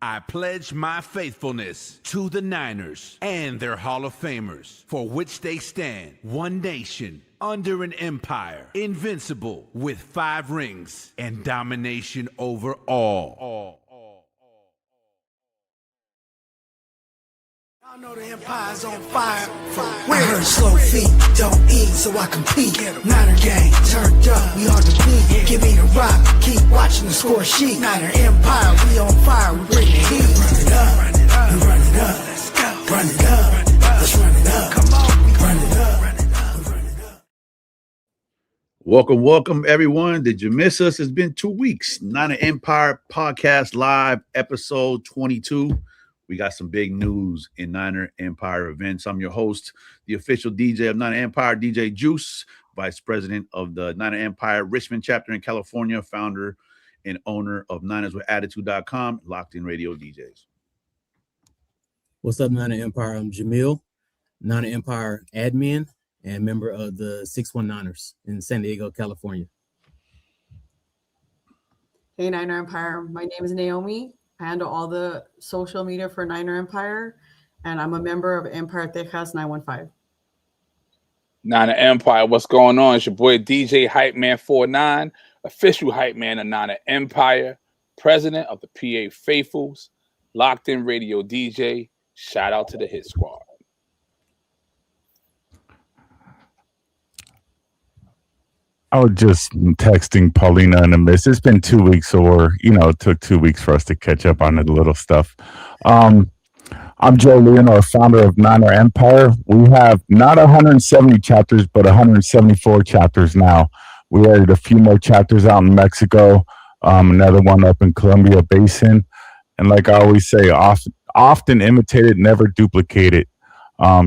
I pledge my faithfulness to the Niners and their Hall of Famers, for which they stand, one nation, under an empire, invincible, with 5 rings and domination over all. I know the empire's on fire. I heard slow feet, don't eat, so I compete. Niner gang, turned up, we hard to beat. Give me the rock, keep watching the score sheet. Niner empire, we on fire, we bring the heat. Run it up, we run it up. Let's go. Run it up, let's run it up. Come on, we run it up, run it up, we run it up. Welcome, everyone. Did you miss us? It's been 2 weeks. Niner Empire Podcast Live, episode 22. We got some big news in Niner Empire events. I'm your host, the official DJ of Niner Empire, DJ Juice, Vice President of the Niner Empire Richmond chapter in California, founder and owner of NinersWithAttitude.com, Locked In Radio DJs. What's up, Niner Empire? I'm Jamil, Niner Empire admin and member of the 619ers in San Diego, California. Hey, Niner Empire. My name is Naomi. I handle all the social media for Niner Empire, and I'm a member of Empire Texas 915. Niner Empire, what's going on? It's your boy DJ Hype Man 49, official Hype Man of Niner Empire, president of the PA Faithfuls, Locked In Radio DJ. Shout out to the Hit Squad. I was just texting Paulina in a miss. It's been 2 weeks, or it took 2 weeks for us to catch up on the little stuff. I'm Joe Leonor, founder of Niner Empire. We have not 170 chapters, but 174 chapters now. We added a few more chapters out in Mexico, another one up in Columbia Basin. And like I always say, often imitated, never duplicated.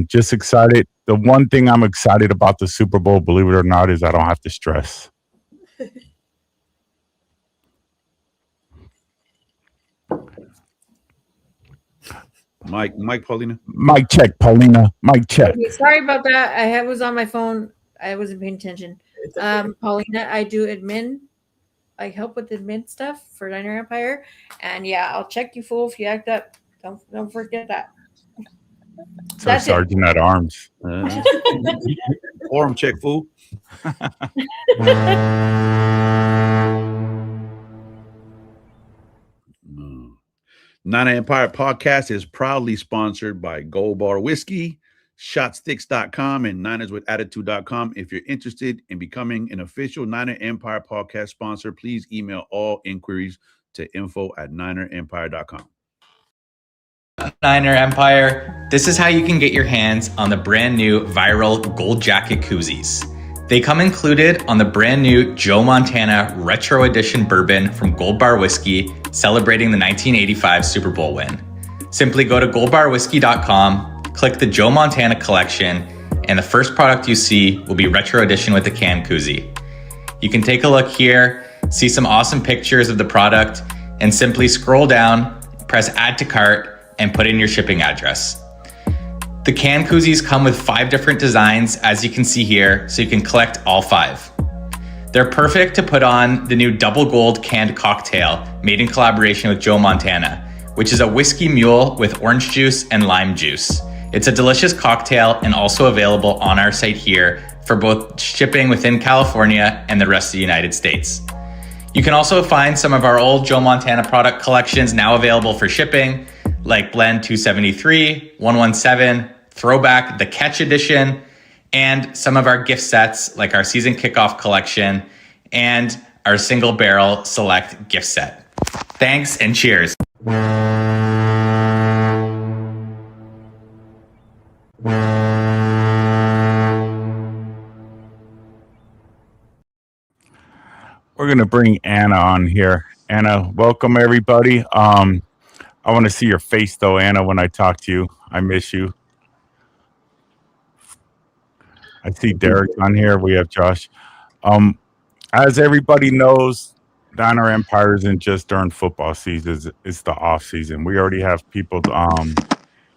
Just excited. The one thing I'm excited about the Super Bowl, believe it or not, is I don't have to stress. Mike, Paulina. Mic check, Paulina. Mic check. Okay, sorry about that. I was on my phone. I wasn't paying attention. Paulina, I do admin. I help with admin stuff for Niner Empire. And yeah, I'll check you, fool, if you act up. Don't forget that. So Sergeant at Arms. Forum check, fool. Niner Empire Podcast is proudly sponsored by Gold Bar Whiskey, Shotsticks.com, and NinersWithAttitude.com. If you're interested in becoming an official Niner Empire Podcast sponsor, please email all inquiries to info@NinerEmpire.com. Niner Empire, this is how you can get your hands on the brand new viral gold jacket koozies. They come included on the brand new Joe Montana Retro Edition bourbon from Gold Bar Whiskey, celebrating the 1985 Super Bowl win. Simply go to goldbarwhiskey.com, click the Joe Montana collection, and the first product you see will be Retro Edition with the can koozie. You can take a look here, see some awesome pictures of the product, and simply scroll down, press add to cart, and put in your shipping address. The can koozies come with 5 different designs, as you can see here, so you can collect all 5. They're perfect to put on the new double gold canned cocktail made in collaboration with Joe Montana, which is a whiskey mule with orange juice and lime juice. It's a delicious cocktail and also available on our site here for both shipping within California and the rest of the United States. You can also find some of our old Joe Montana product collections now available for shipping, like Blend 273, 117, Throwback, the Catch Edition, and some of our gift sets like our season kickoff collection and our single barrel select gift set. Thanks and cheers. We're going to bring Anna on here. Anna, welcome everybody. I want to see your face though, Anna, when I talk to you. I miss you. I see Derek on here. We have Josh. As everybody knows, Niner Empire isn't just during football season. It's the off season. We already have people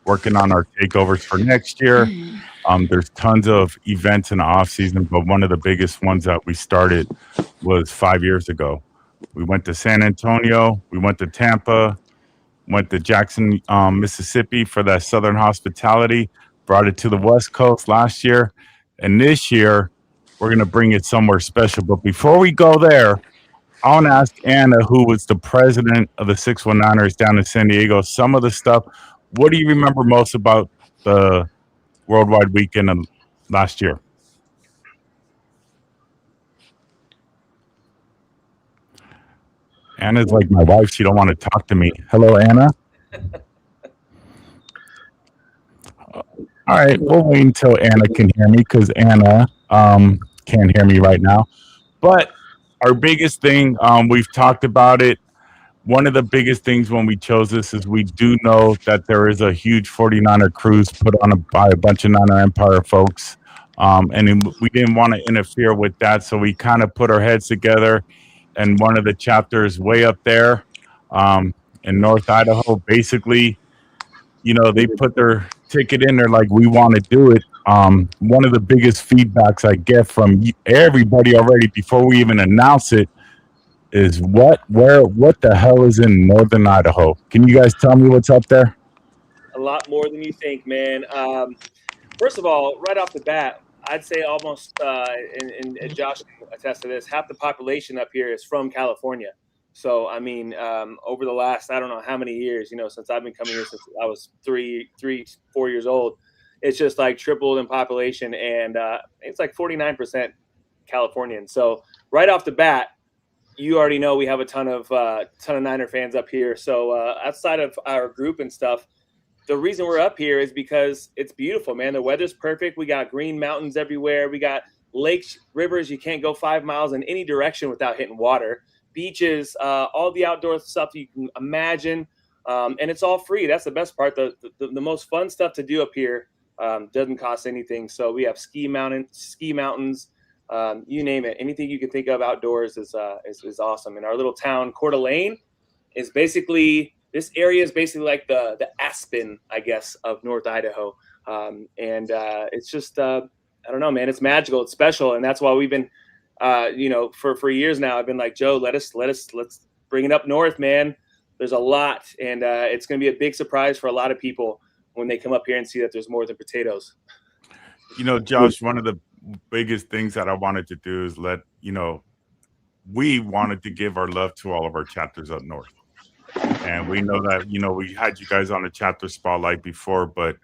working on our takeovers for next year. There's tons of events in the off season, but one of the biggest ones that we started was 5 years ago. We went to San Antonio. We went to Tampa. went to Jackson, Mississippi for that Southern hospitality, brought it to the West Coast last year. And this year, we're going to bring it somewhere special. But before we go there, I want to ask Anna, who was the president of the 619ers down in San Diego, some of the stuff. What do you remember most about the Worldwide Weekend of last year? Anna's like my wife. She don't want to talk to me. Hello, Anna. All right, we'll wait until Anna can hear me because Anna can't hear me right now. But our biggest thing, we've talked about it. One of the biggest things when we chose this is we do know that there is a huge 49er cruise put on by a bunch of Niner Empire folks. And we didn't want to interfere with that. So we kind of put our heads together. And one of the chapters way up there in North Idaho, basically, you know, they put their ticket in there like, we want to do it. One of the biggest feedbacks I get from everybody already before we even announce it is what the hell is in Northern Idaho? Can you guys tell me what's up there? A lot more than you think, man. First of all, right off the bat, I'd say almost, and Josh can attest to this, half the population up here is from California. So, I mean, over the last, I don't know how many years, you know, since I've been coming here since I was 4 years old, it's just like tripled in population, and it's like 49% Californian. So right off the bat, you already know we have a ton of Niner fans up here. So outside of our group and stuff, the reason we're up here is because it's beautiful, man. The weather's perfect. We got green mountains everywhere. We got lakes, rivers. You can't go 5 miles in any direction without hitting water. Beaches, all the outdoor stuff you can imagine. And it's all free. That's the best part. The most fun stuff to do up here doesn't cost anything. So we have ski mountains, you name it. Anything you can think of outdoors is awesome. And our little town, Coeur d'Alene, is basically, this area is basically like the Aspen, I guess, of North Idaho. It's just, I don't know, man, it's magical. It's special. And that's why we've been, for years now, I've been like, Joe, let's bring it up north, man. There's a lot. And it's going to be a big surprise for a lot of people when they come up here and see that there's more than potatoes. You know, Josh, one of the biggest things that I wanted to do is we wanted to give our love to all of our chapters up north. And we know that, we had you guys on a chapter spotlight before, but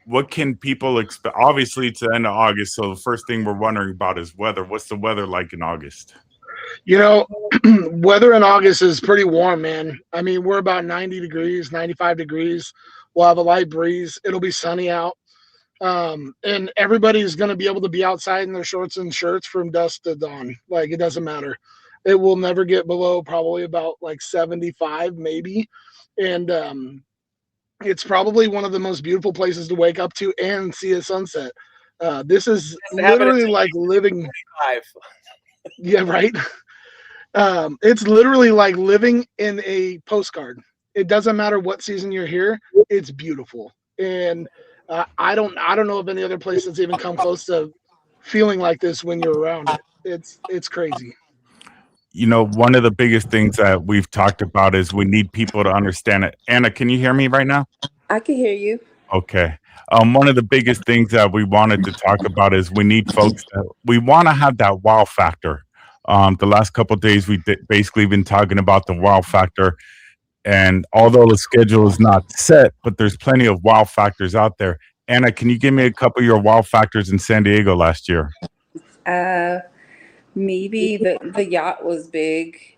what can people expect? Obviously, it's the end of August, so the first thing we're wondering about is weather. What's the weather like in August? Weather in August is pretty warm, man. I mean, we're about 90 degrees, 95 degrees. We'll have a light breeze. It'll be sunny out. And everybody's going to be able to be outside in their shorts and shirts from dusk to dawn. Like, it doesn't matter. It will never get below probably about like 75 maybe. And it's probably one of the most beautiful places to wake up to and see a sunset. This is literally like living. Yeah, right. It's literally like living in a postcard. It doesn't matter what season you're here. It's beautiful. And I don't know of any other place that's even come close to feeling like this when you're around it. It's crazy. One of the biggest things that we've talked about is we need people to understand it. Anna, can you hear me right now? I can hear you. Okay. One of the biggest things that we wanted to talk about is we need folks we want to have that wow factor. The last couple of days, we basically been talking about the wow factor. And although the schedule is not set, but there's plenty of wow factors out there. Anna, can you give me a couple of your wow factors in San Diego last year? Maybe the yacht was big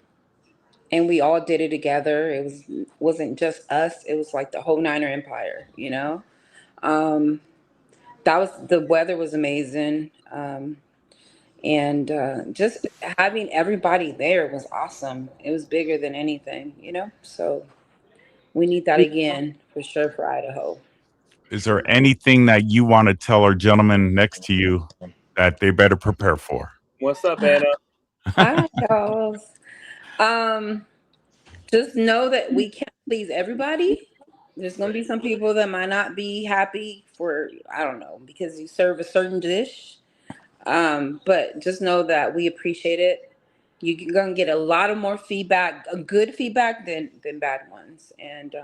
and we all did it together. Wasn't just us. It was like the whole Niner Empire, the weather was amazing. And just having everybody there was awesome. It was bigger than anything, so we need that again for sure for Idaho. Is there anything that you want to tell our gentleman next to you that they better prepare for? What's up, Anna? Hi, y'all. Just know that we can't please everybody. There's going to be some people that might not be happy for, I don't know, because you serve a certain dish. But just know that we appreciate it. You're gonna get a lot of more feedback, good feedback than bad ones. And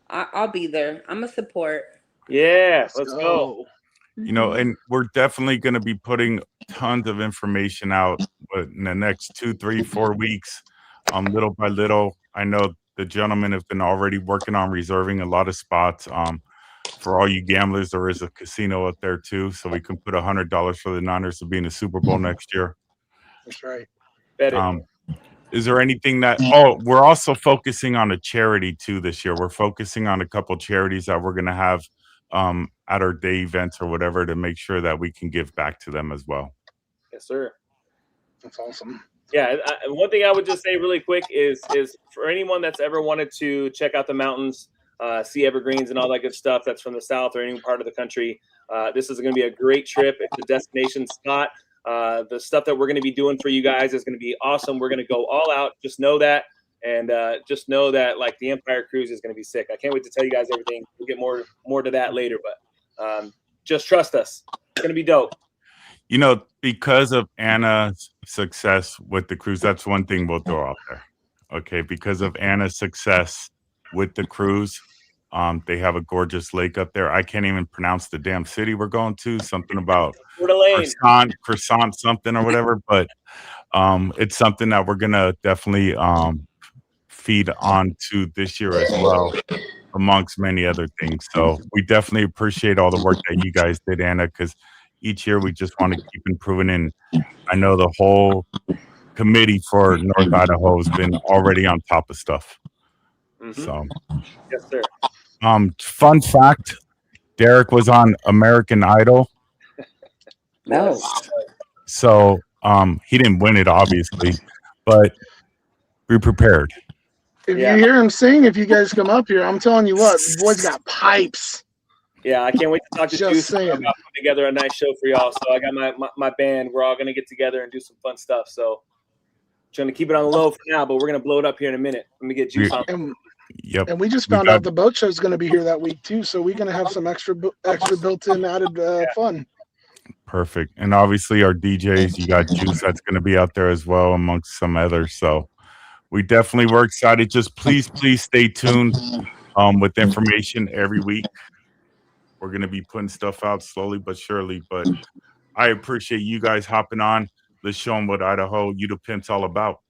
I'll be there. I'm a support. Yeah, let's go. You know, and we're definitely going to be putting tons of information out in the next 2, 3, 4 weeks, little by little. I know the gentlemen have been already working on reserving a lot of spots. For all you gamblers, there is a casino up there too, so we can put $100 for the Niners to be in the Super Bowl next year. That's right. Bet it. Is there anything that? Oh, we're also focusing on a charity too this year. We're focusing on a couple charities that we're going to have at our day events or whatever to make sure that we can give back to them as well. Yes, sir. That's awesome. Yeah, one thing I would just say really quick is for anyone that's ever wanted to check out the mountains, see evergreens and all that good stuff that's from the south or any part of the country, this is going to be a great trip. It's a destination spot. The stuff that we're going to be doing for you guys is going to be awesome. We're going to go all out. Just know that. And just know that, like, the Empire Cruise is going to be sick. I can't wait to tell you guys everything. We'll get more to that later, but just trust us. It's going to be dope. You know, because of Anna's success with the cruise, that's one thing we'll throw out there. Okay, because of Anna's success with the cruise, they have a gorgeous lake up there. I can't even pronounce the damn city we're going to. Something about croissant something or whatever. But it's something that we're gonna definitely feed on to this year as well, amongst many other things. So we definitely appreciate all the work that you guys did, Anna, because each year we just want to keep improving. And I know the whole committee for North Idaho has been already on top of stuff. So, yes, sir. Fun fact: Derek was on American Idol. No. So he didn't win it, obviously, but be prepared. If you hear him sing, if you guys come up here, I'm telling you what, the boy's got pipes. Yeah, I can't wait to talk to you saying. about putting together a nice show for y'all. So I got my band. We're all going to get together and do some fun stuff. So trying to keep it on the low for now, but we're going to blow it up here in a minute. Let me get juice on. Yep. And we just found out the boat show is going to be here that week too, so we're going to have some extra built-in added fun. Perfect. And obviously our DJs, you got Juice that's going to be out there as well, amongst some others. So we definitely were excited. Just please stay tuned with information every week. We're going to be putting stuff out slowly but surely. But I appreciate you guys hopping on. Let's show them what Idaho, you the pimp's all about.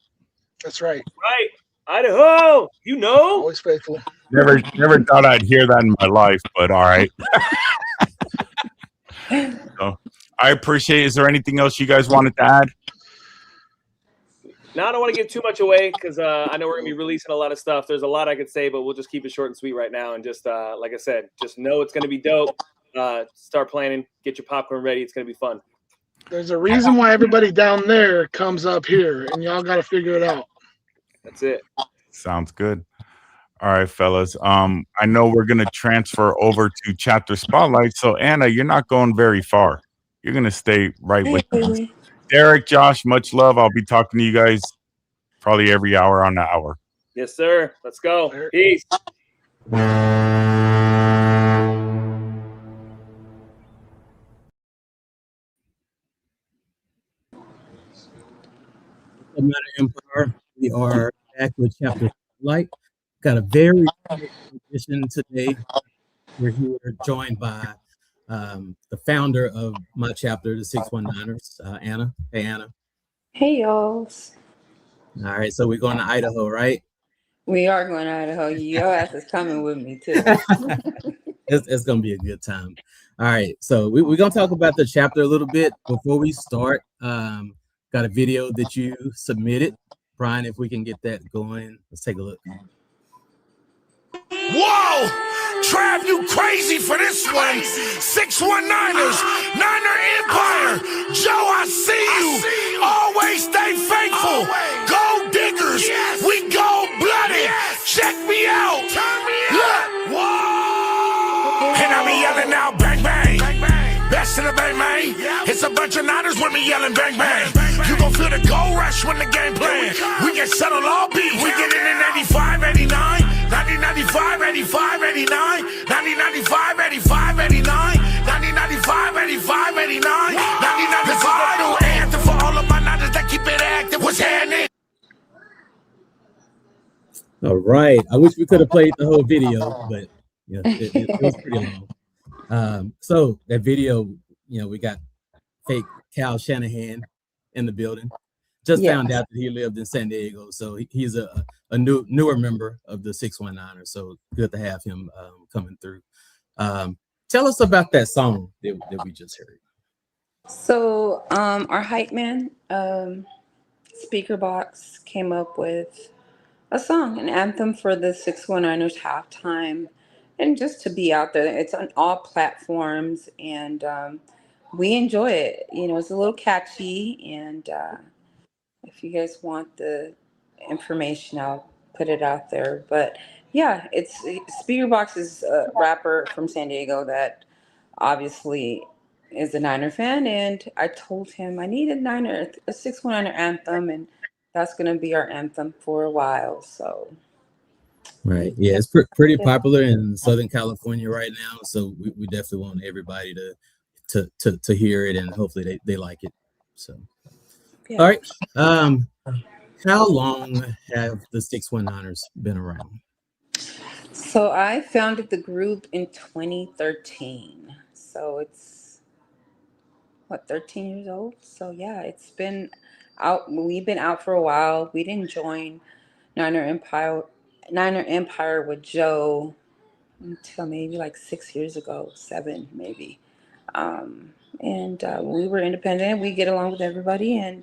That's right. Right. Idaho, you know. Always faithful. Never thought I'd hear that in my life, but all right. So I appreciate it. Is there anything else you guys wanted to add? Now I don't want to give too much away because I know we're going to be releasing a lot of stuff. There's a lot I could say, but we'll just keep it short and sweet right now. And just like I said, just know it's going to be dope. Start planning. Get your popcorn ready. It's going to be fun. There's a reason why everybody down there comes up here, and y'all got to figure it out. That's it. Sounds good. All right, fellas. I know we're going to transfer over to Chapter Spotlight. So, Anna, you're not going very far. You're going to stay right with us. Derek, Josh, much love. I'll be talking to you guys probably every hour on the hour. Yes, sir. Let's go. Peace. Empire. We are back with Chapter Spotlight. Got a very special edition today. We're here joined by the founder of my chapter, the 619ers, Anna. Hey, Anna. Hey, y'all. All right, so we're going to Idaho, right? We are going to Idaho. Your ass is coming with me, too. It's going to be a good time. All right, so we're going to talk about the chapter a little bit. Before we start, got a video that you submitted. Brian, if we can get that going, let's take a look. Whoa! Trav, you crazy for this one. 619ers, Niner Empire. Joe, I see you. Always stay faithful. Gold diggers. We gold blooded. Check me out. Look. Whoa! And I be yelling out, bang, bang. Best in the bang, bang. It's a bunch of Niners with me yelling, bang, bang. You gon' feel the gold rush when the game playing. We can settle all beef. We get in 85, 89. 1995, 85, 89, 1995, 85, 89, 1995, 85, 89, 1995. This is the new anthem for all of my Niners that keep it active. What's happening? All right. I wish we could have played the whole video, but yeah, it was pretty long. So that video, we got fake Cal Shanahan in the building. Just Yeah. found out that he lived in San Diego, so he's a newer member of the 619ers. So good to have him coming through. Tell us about that song that we just heard. So our hype man, Speaker Box, came up with a song, an anthem for the 619ers halftime, and just to be out there. It's on all platforms, and we enjoy it. It's a little catchy, and if you guys want the information, I'll put it out there. But yeah, it's Speakerbox is a rapper from San Diego that obviously is a Niner fan, and I told him I need a 619er anthem, and that's gonna be our anthem for a while. So Right. Yeah, it's pretty popular in Southern California right now. So we definitely want everybody to hear it, and hopefully they like it. So yeah. all right. How long have the 619ers been around? So I founded the group in 2013. So it's 13 years old. So yeah, it's been out. We've been out for a while. We didn't join Niner Empire with Joe until maybe like 6 years ago, 7 maybe. And we were independent. We get along with everybody, and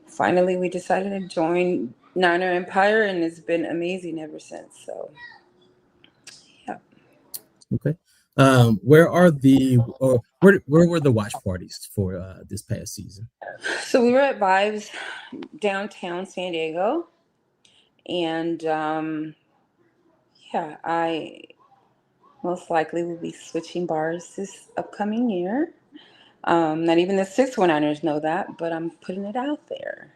finally we decided to join Niner Empire, and it's been amazing ever since. So yeah. Okay. Where were the watch parties for this past season? So we were at Vibes downtown San Diego, and yeah, I most likely will be switching bars this upcoming year. Not even the 619ers know that, but I'm putting it out there.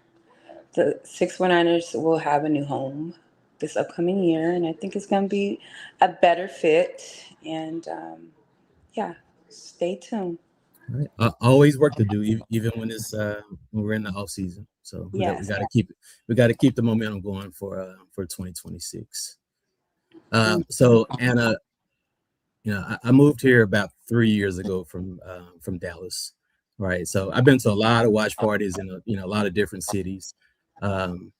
The 619ers will have a new home this upcoming year, and I think it's going to be a better fit. And yeah, stay tuned. All right. Always work to do, even when it's when we're in the off season. So we Yes. got to keep it. We got to keep the momentum going for 2026. So Anna, I moved here about 3 years ago from Dallas, right? So I've been to a lot of watch parties in a lot of different cities. Um,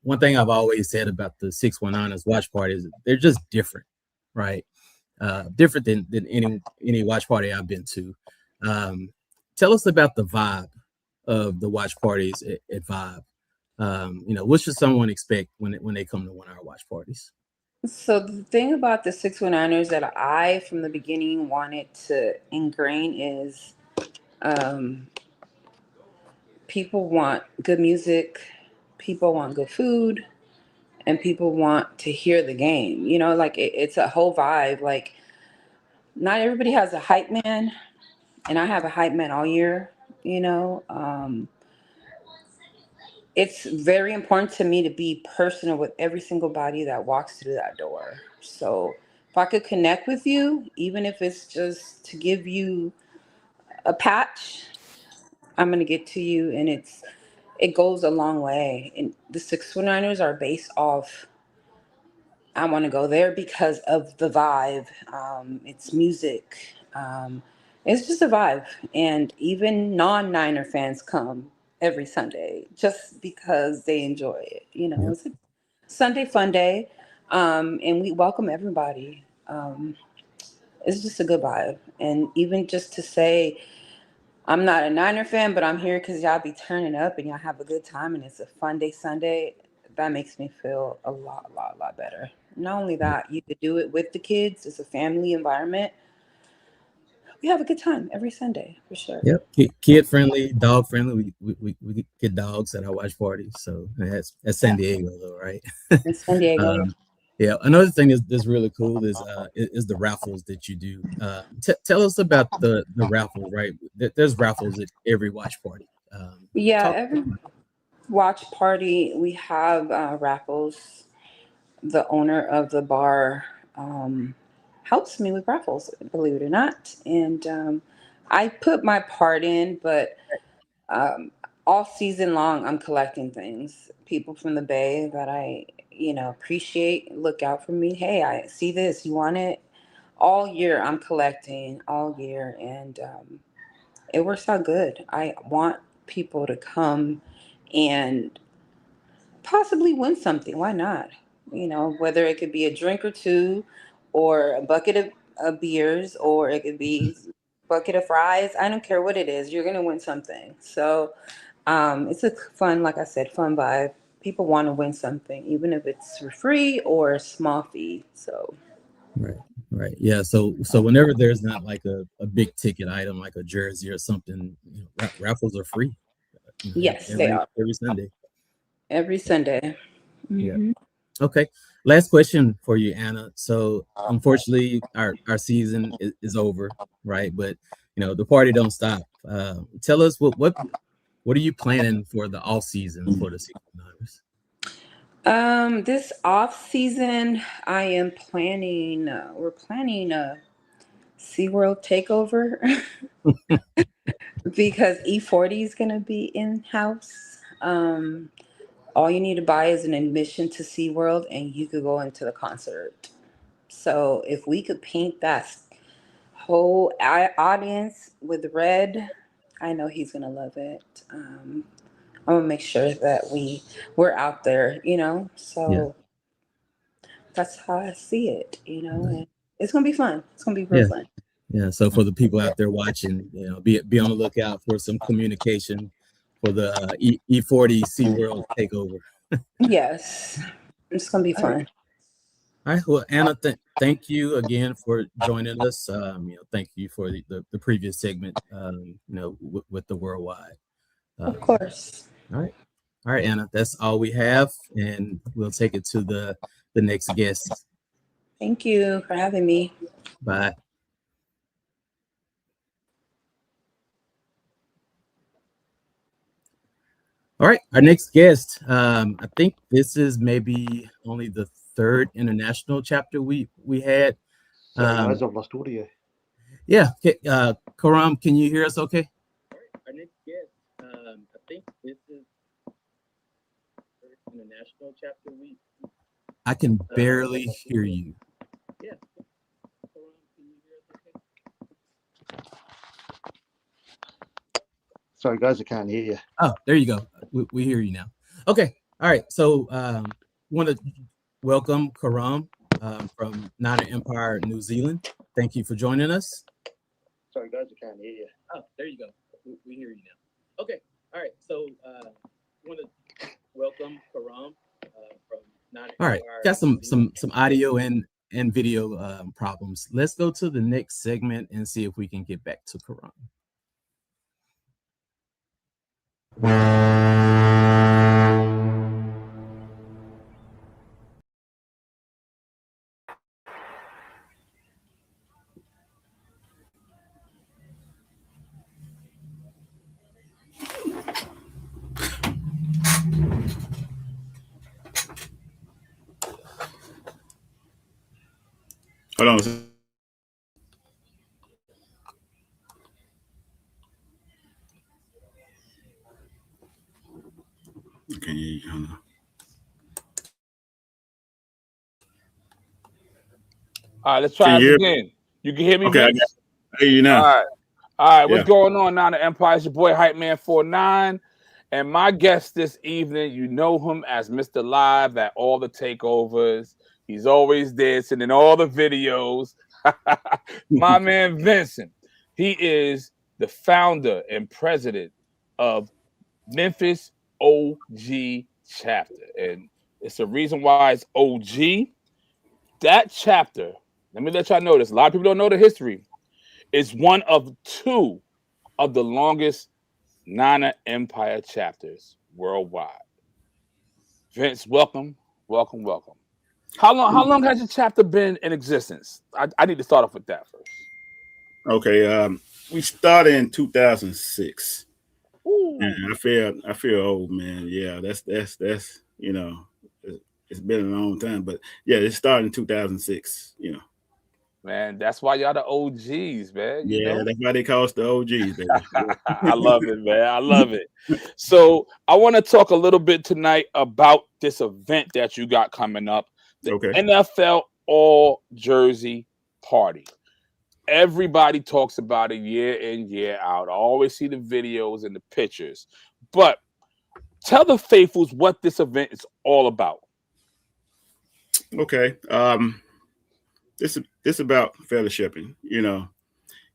One thing I've always said about the 619ers watch parties, they're just different, right? Different than any watch party I've been to. Tell us about the vibe of the watch parties at Vibe. What should someone expect when they come to one of our watch parties? So the thing about the 619ers that I, from the beginning, wanted to ingrain is people want good music, people want good food, and people want to hear the game. Like it's a whole vibe. Like not everybody has a hype man, and I have a hype man all year. It's very important to me to be personal with every single body that walks through that door. So if I could connect with you, even if it's just to give you a patch, I'm gonna get to you, and it goes a long way. And the 619ers are based off. I want to go there because of the vibe. It's music. It's just a vibe, and even non-Niner fans come every Sunday just because they enjoy it. Yep. It's a Sunday fun day, and we welcome everybody. It's just a good vibe, and even just to say, I'm not a Niner fan, but I'm here because y'all be turning up and y'all have a good time, and it's a fun day Sunday. That makes me feel a lot better. Not only that, you could do it with the kids. It's a family environment. We have a good time every Sunday for sure. Yep, kid friendly, dog friendly. We get dogs at our watch parties, so that's San Diego, though, right? In San Diego. Yeah. Another thing that's really cool is the raffles that you do. Tell us about the raffles, right? There's raffles at every watch party. Yeah, every watch party we have raffles. The owner of the bar helps me with raffles, believe it or not, and I put my part in, but all season long, I'm collecting things. People from the Bay that I, appreciate, look out for me. Hey, I see this. You want it? All year, I'm collecting all year, and it works out good. I want people to come and possibly win something. Why not? Whether it could be a drink or two, or a bucket of beers, or it could be a bucket of fries. I don't care what it is. You're gonna win something. So it's a fun, like I said, fun vibe. People want to win something, even if it's for free or a small fee. So Right. Yeah. So whenever there's not like a big ticket item like a jersey or something, raffles are free. yes, they Every are Sunday. every Sunday. Yeah. Hmm. Okay. Last question for you, Anna. So unfortunately, our season is over, right? But the party don't stop. Tell us what are you planning for the off season for the 69ers? This off season, I am planning. We're planning a SeaWorld takeover because E40 is gonna be in house. All you need to buy is an admission to SeaWorld, and you could go into the concert. So if we could paint that whole audience with red, I know he's gonna love it. I'm gonna make sure that we're out there, Yeah. So that's how I see it, and it's gonna be fun. It's gonna be real Yeah. fun. Yeah. So for the people out there watching, be on the lookout for some communication for the E40 SeaWorld takeover. Yes, it's gonna be All right. fun. All right. Well, Anna, thank you again for joining us. Thank you for the previous segment, with the worldwide. Of course. All right. All right, Anna, that's all we have, and we'll take it to the next guest. Thank you for having me. Bye. All right, our next guest. I think this is maybe only the third international chapter we had. Guys, I've lost audio. Yeah, Karam, can you hear us? Okay. All right, our next guest. I think this is third international chapter we. I can barely hear you. Yeah. Karam, can you hear us? Okay. Sorry, guys, I can't hear you. Oh, there you go. We hear you now. Okay. All right. So want to welcome Karam from Niner Empire, New Zealand. Thank you for joining us. Sorry, guys, I can't hear you. Oh, there you go. We hear you now. Okay. All right. So want to welcome Karam from Niner Empire. All right. Got some audio and video problems. Let's go to the next segment and see if we can get back to Karam. Hold on. Okay. All right, let's try this again. You can hear me, okay, Vince? I hear you now. All right. What's going on now? The Empire, it's your boy Hype Man 49, and my guest this evening, you know him as Mr. Live at all the takeovers. He's always dancing in all the videos. My man Vincent. He is the founder and president of Memphis OG chapter, and it's the reason why it's OG. That chapter, let me let y'all know this. A lot of people don't know the history. It's one of two of the longest Niner Empire chapters worldwide. Vince, welcome. How long has your chapter been in existence? I need to start off with that first. Okay, we started in 2006. Ooh. And I feel old, man. Yeah, that's it's been a long time, but yeah, it started in 2006. Man, that's why y'all the OGs, man. You Yeah, know, that's why they call us the OGs, baby. I love it, man. I love it. So I want to talk a little bit tonight about this event that you got coming up, the Okay. NFL All Jersey Party. Everybody talks about it year in, year out. I always see the videos and the pictures. But tell the faithfuls what this event is all about. Okay. This about fellowshipping, you know.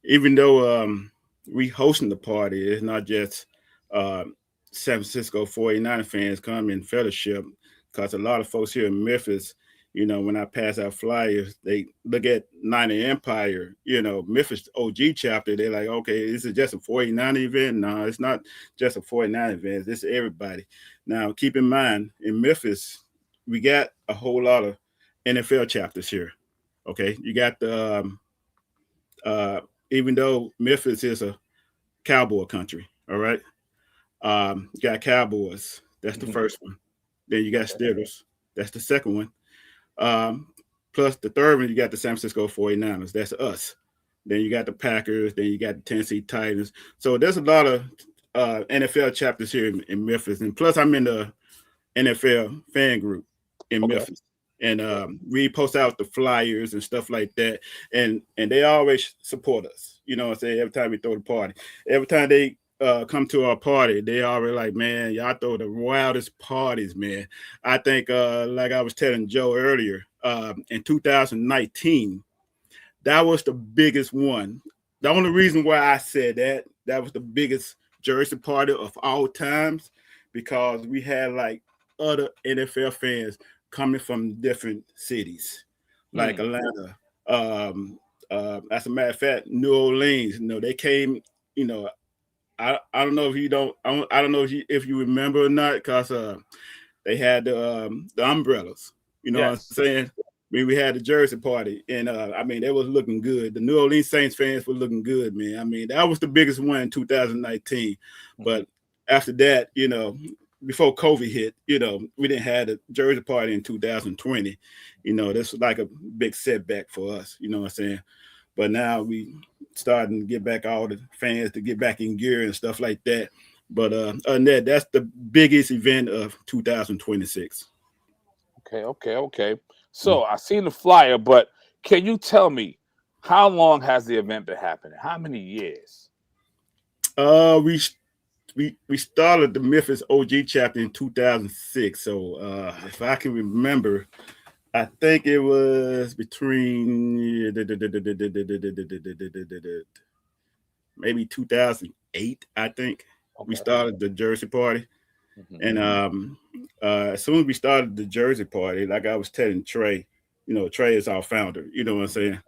Even though we hosting the party, it's not just San Francisco 49er fans come in fellowship, because a lot of folks here in Memphis, you know, when I pass out flyers, they look at Niner Empire, you know, Memphis OG chapter. They're like, okay, this is just a 49er event. No, it's not just a 49er event. This is everybody. Now, keep in mind, in Memphis, we got a whole lot of NFL chapters here. Okay, you got the even though Memphis is a cowboy country, all right. You got Cowboys. That's the first one. Then you got Steelers. That's the second one. Plus the third one, you got the San Francisco 49ers. That's us. Then you got the Packers. Then you got the Tennessee Titans. So there's a lot of NFL chapters here in Memphis. And plus I'm in the NFL fan group in Memphis. And we post out the flyers and stuff like that. And they always support us. You know what I'm saying? Every time we throw the party. Every time they come to our party, they already like, man, y'all throw the wildest parties, man. I think, like I was telling Joe earlier, in 2019, that was the biggest one. The only reason why I said that was the biggest jersey party of all times, because we had like other NFL fans coming from different cities, like Atlanta. As a matter of fact, New Orleans, you know, they came, you know, I don't know if you don't, I don't know if you remember or not, because they had the umbrellas, you know what I'm saying? We had the jersey party, and I mean, they was looking good. The New Orleans Saints fans were looking good, man. I mean, that was the biggest one in 2019. But after that, you know, before COVID hit, you know, we didn't have the jersey party in 2020. You know, this was like a big setback for us, you know what I'm saying? But now we starting to get back all the fans to get back in gear and stuff like that. But other than that, that's the biggest event of 2026. Okay. So I seen the flyer, but can you tell me how long has the event been happening? How many years? We started the Memphis OG chapter in 2006. So if I can remember, I think it was between maybe 2008. I think we started the Jersey party, and as soon as we started the Jersey party, like I was telling Trey, you know, Trey is our founder. You know what I'm saying?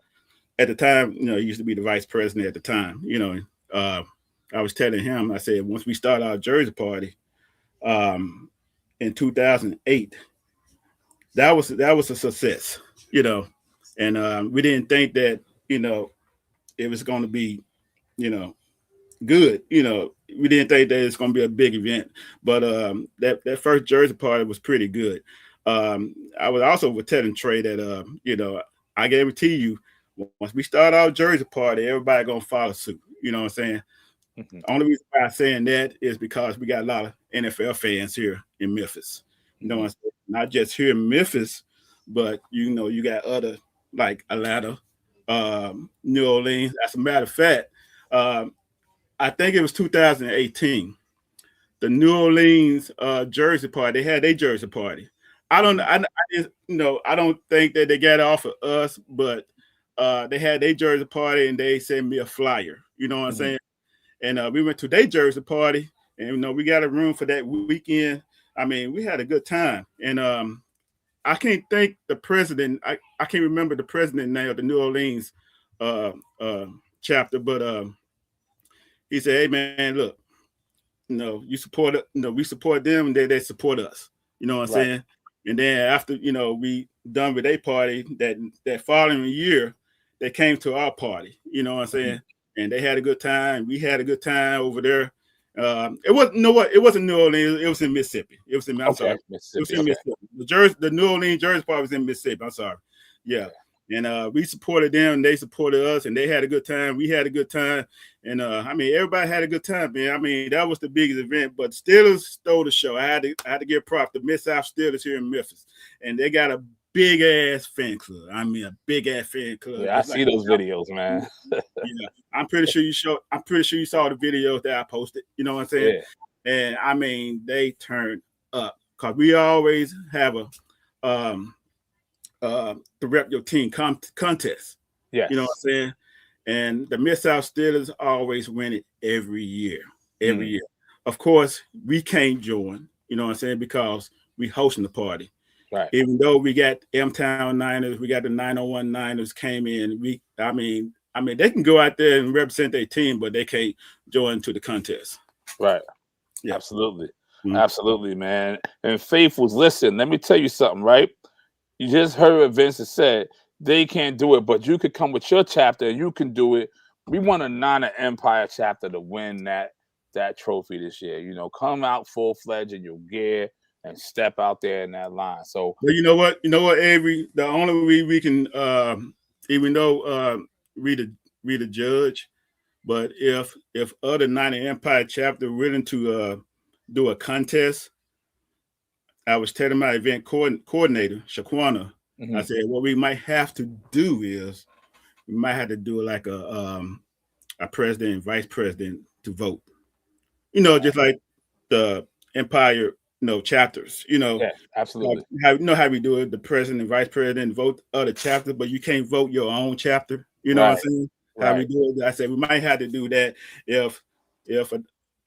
At the time, you know, he used to be the vice president at the time. You know, I was telling him, I said, once we start our Jersey party, in 2008. That was a success, you know, and we didn't think that, you know, it was going to be, you know, good. You know, we didn't think that it's going to be a big event, but that first Jersey party was pretty good. I was also telling Trey that, you know, I guarantee you, once we start our Jersey party, everybody gonna follow suit. You know what I'm saying? The only reason why I'm saying that is because we got a lot of NFL fans here in Memphis. You know what I'm saying? Not just here in Memphis, but you know, you got other like Atlanta, New Orleans. As a matter of fact, I think it was 2018. The New Orleans Jersey party, they had their Jersey party. I just, you know, I don't think that they got it off of us, but they had their Jersey party and they sent me a flyer. You know what I'm saying? And we went to their Jersey party, and you know, we got a room for that weekend. I mean, we had a good time. And I can't think the president. I can't remember the president name of the New Orleans chapter, but he said, "Hey man, look, you know, you support it. You know, we support them, and they support us. You know what I'm saying?" And then after, you know, we done with their party, that following year, they came to our party. You know what I'm saying? And they had a good time. We had a good time over there. It wasn't, you know what? It wasn't New Orleans. It was in Mississippi. It was in. I'm sorry. It was in Mississippi. The New Orleans Jersey party was in Mississippi. I'm sorry. Yeah. And we supported them, and they supported us, and they had a good time. We had a good time, and I mean, everybody had a good time, man. I mean, that was the biggest event. But Steelers stole the show. I had to give props to Mid-South Steelers here in Memphis, and they got a big ass fan club. I mean, a big ass fan club. Yeah, I see those videos, man. Yeah, I'm pretty sure you saw the videos that I posted. You know what I'm saying? Yeah. And I mean, they turned up because we always have a to rep your team contest. Yes. You know what I'm saying? And the Mid-South Steelers always win it every year. Every year. Of course, we can't join, you know what I'm saying, because we hosting the party. Right. Even though we got M-Town Niners, we got the 901 Niners came in. I mean, they can go out there and represent their team, but they can't join to the contest. Right. Yeah. Absolutely. Absolutely, man. And Faithfuls, listen, let me tell you something, right? You just heard what Vincent said. They can't do it, but you could come with your chapter and you can do it. We want a Niner Empire chapter to win that trophy this year. You know, come out full-fledged in your gear and step out there in that line. So, but you know what, Avery, the only way we can, even though we the judge, but if other Niner Empire chapter willing to do a contest, I was telling my event coordinator, Shaquana, I said, what we might have to do is we might have to do like a president and vice president to vote. You know, just like the Empire, chapters. You know, yeah, absolutely. Like how we do it. The president and vice president vote other chapters, but you can't vote your own chapter. You know what I'm saying? How we do it. I said we might have to do that if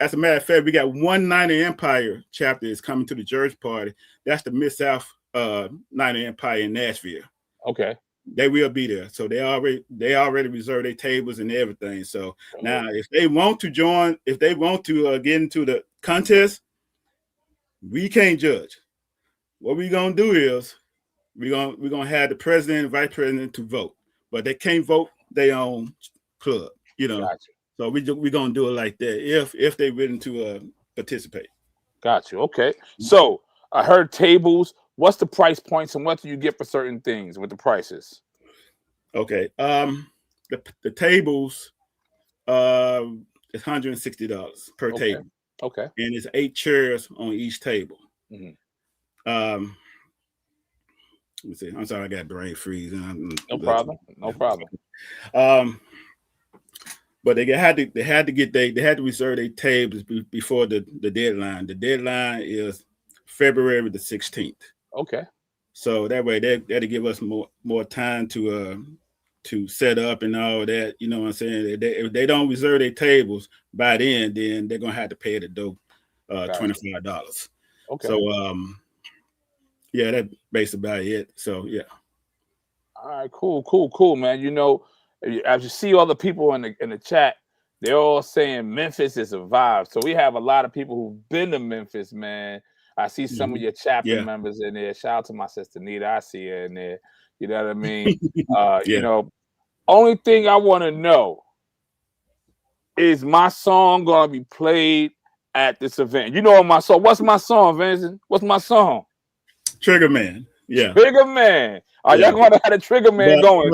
as a matter of fact, we got one Niner Empire chapter is coming to the Jersey party. That's the Mid-South Niner Empire in Nashville. Okay. They will be there. So they already reserved their tables and everything. So now if they want to join, if they want to get into the contest, we can't judge. What we're gonna do is we're gonna have the president and vice president to vote, but they can't vote their own club, Gotcha. So we're gonna do it like that if they're willing to participate. Got you. Okay. So I heard tables. What's the price points and what do you get for certain things with the prices? Okay. The tables is $160 per table. Okay. And it's 8 chairs on each table. Let me see. I'm sorry, I got brain freeze. No problem. No problem. But they had to reserve their tables before the deadline. The deadline is February the 16th. Okay. So that way that'll give us more time to set up and all that. You know what I'm saying? If they don't reserve their tables by then they're gonna have to pay the dough $25. Okay. So yeah, that's basically about it. So yeah. All right, cool, man. You know, as you see all the people in the chat, they're all saying Memphis is a vibe. So we have a lot of people who've been to Memphis, man. I see some of your chapter members in there. Shout out to my sister Nita. I see her in there. You know what I mean? You know, only thing I want to know is my song gonna be played at this event. You know my song. What's my song, Vincent? What's my song? Trigger Man. Yeah. Trigger Man. Are y'all gonna have a Trigger Man going?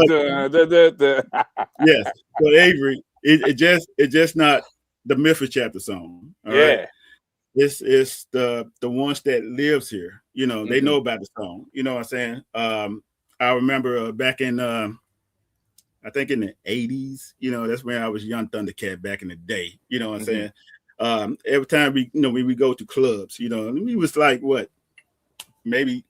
Yes. So Avery, it just not the Memphis chapter song. All right? It's the ones that lives here. You know, they know about the song. You know what I'm saying? I remember back in I think in the 80s, you know, that's when I was young Thundercat back in the day. You know what I'm saying? Every time we go to clubs, you know, we was like what, maybe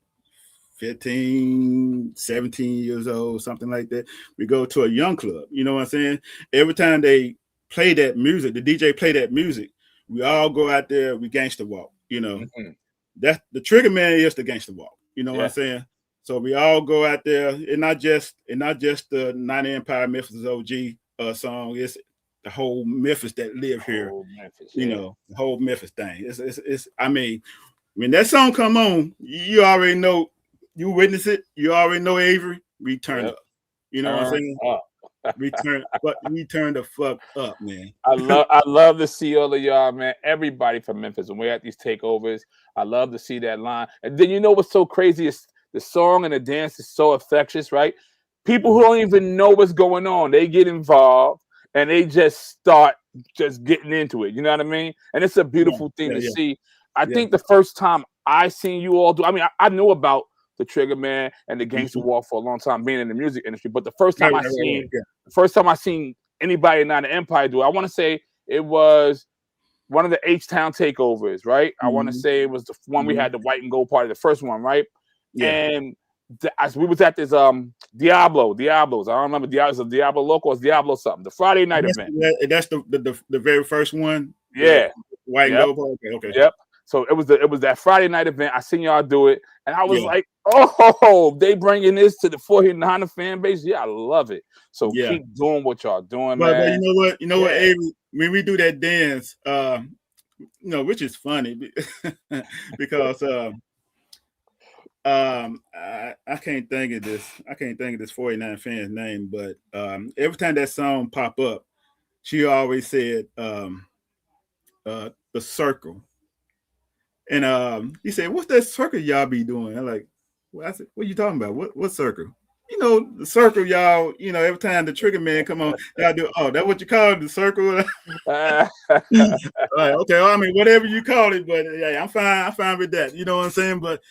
15, 17 years old, something like that. We go to a young club, you know what I'm saying? Every time they play that music, the DJ play that music, we all go out there, we gangster walk, you know. That's the Trigger Man is the gangster walk, you know what I'm saying? So we all go out there, and not just the Niner Empire Memphis OG song, it's the whole Memphis that live here, you know, the whole Memphis thing. It's I mean, when that song come on, you already know, you witness it, you already know Avery, we turn up. You know what I'm saying? We turn the fuck up, man. I love to see all of y'all, man. Everybody from Memphis, when we're at these takeovers, I love to see that line. And then you know what's so crazy is the song and the dance is so infectious, right? People who don't even know what's going on, they get involved and they just start just getting into it. You know what I mean? And it's a beautiful thing to see. I think the first time I seen you all do, I mean, I knew about the Trigger Man and the Gangster Walk for a long time being in the music industry, but the first time I seen anybody in Niner Empire do it, I want to say it was one of the H-Town takeovers, right? I want to say it was the one we had the white and gold party, the first one, right? And as we was at this Diablos. I don't remember Diablo Loco or Diablo something. The Friday night event. That's the very first one. Yeah. White and gold party. Okay. Yep. So it was that Friday night event. I seen y'all do it, and I was like, oh, they bringing this to the 49er fan base. Yeah, I love it. So keep doing what y'all doing, man. But you know what, Avery, when we do that dance, which is funny because I can't think of this 49 fan's name, but every time that song pop up, she always said the circle. And he said, "What's that circle y'all be doing?" I'm like, well, I said, "What are you talking about? What circle?" The circle, y'all, every time the Trigger Man come on, y'all do, oh, that's what you call it, the circle? Like, okay, well, I mean, whatever you call it, but yeah, I'm fine with that. You know what I'm saying? But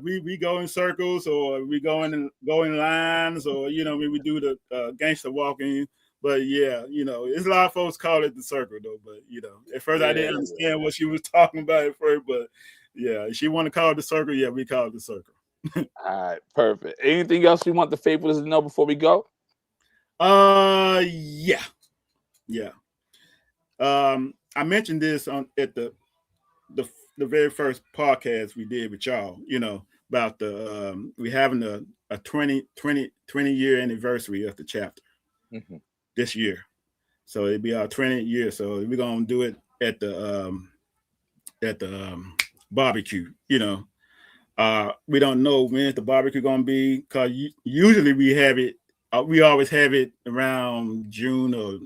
we go in circles, or we go in lines, or we do the gangster walking. But yeah, it's a lot of folks call it the circle though. But at first I didn't understand what she was talking about at first. But yeah, she want to call it the circle. Yeah, we call it the circle. All right, perfect. Anything else you want the faithfuls to know before we go? Yeah. I mentioned this at the very first podcast we did with y'all. About the we having a 20 year anniversary of the chapter this year. So it'd be our 20th year. So we're gonna do it at the barbecue. We don't know when the barbecue gonna be, because usually we have it. We always have it around June or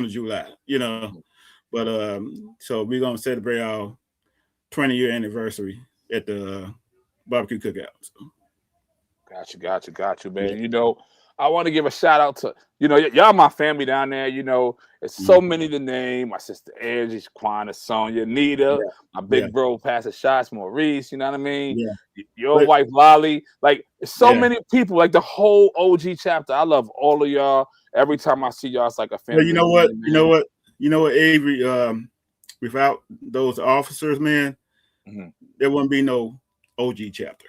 July. But so we're gonna celebrate our 20-year anniversary at the barbecue cookout. So. Got you, man. Yeah. I want to give a shout out to y'all, my family down there. It's so many to name. My sister Angie, Shaquana, Sonia, Nita, my big bro Pastor Shots, Maurice. You know what I mean? Yeah. Your wife Lolly. Like, so many people. Like the whole OG chapter. I love all of y'all. Every time I see y'all, it's like a family. Well, you know what, Avery. Without those officers, man, there wouldn't be no OG chapter.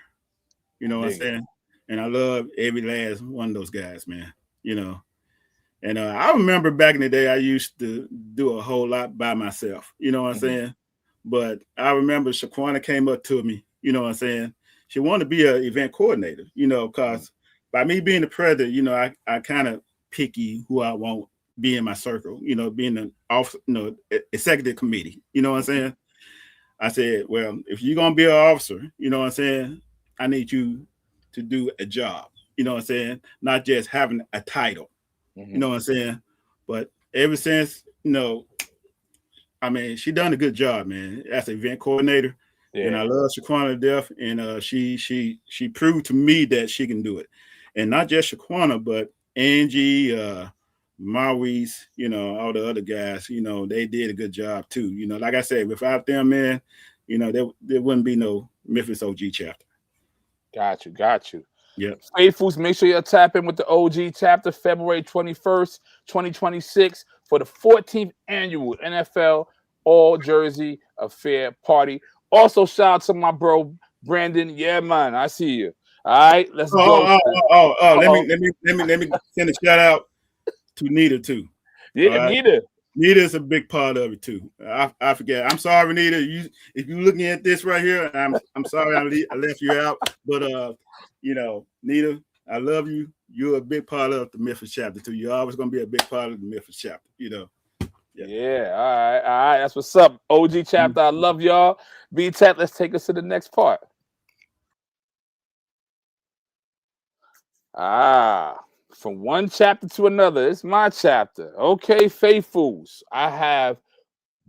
You know what I'm saying? And I love every last one of those guys, man. And I remember back in the day, I used to do a whole lot by myself. You know what I'm saying? But I remember Shaquana came up to me. You know what I'm saying? She wanted to be an event coordinator. Because by me being the president, I kind of picky who I want be in my circle. Being an officer, executive committee. You know what I'm saying? I said, well, if you're gonna be an officer, you know what I'm saying, I need you to do a job, you know what I'm saying? Not just having a title, you know what I'm saying? But ever since, I mean, she done a good job, man, as an event coordinator. And I love Shaquana to death. And she proved to me that she can do it. And not just Shaquana, but Angie, Maurice, all the other guys, they did a good job too. Like I said, without them, man, there wouldn't be no Memphis OG chapter. Got you. Yeah. Faithfuls, make sure you tap in with the OG chapter February 21st, 2026 for the 14th annual NFL All Jersey Affair Party. Also, shout out to my bro Brandon. Yeah, man, I see you. All right, let's go. Let me send a shout out to Nita too. Yeah, right? Nita is a big part of it too. I forget. I'm sorry, Nita. If you're looking at this right here, I'm sorry I left you out. But Nita, I love you. You're a big part of the Memphis chapter too. You're always gonna be a big part of the Memphis chapter. Yeah. All right. That's what's up. OG chapter. I love y'all. B-Tech, let's take us to the next part. From one chapter to another, it's my chapter. Okay, faithfuls, I have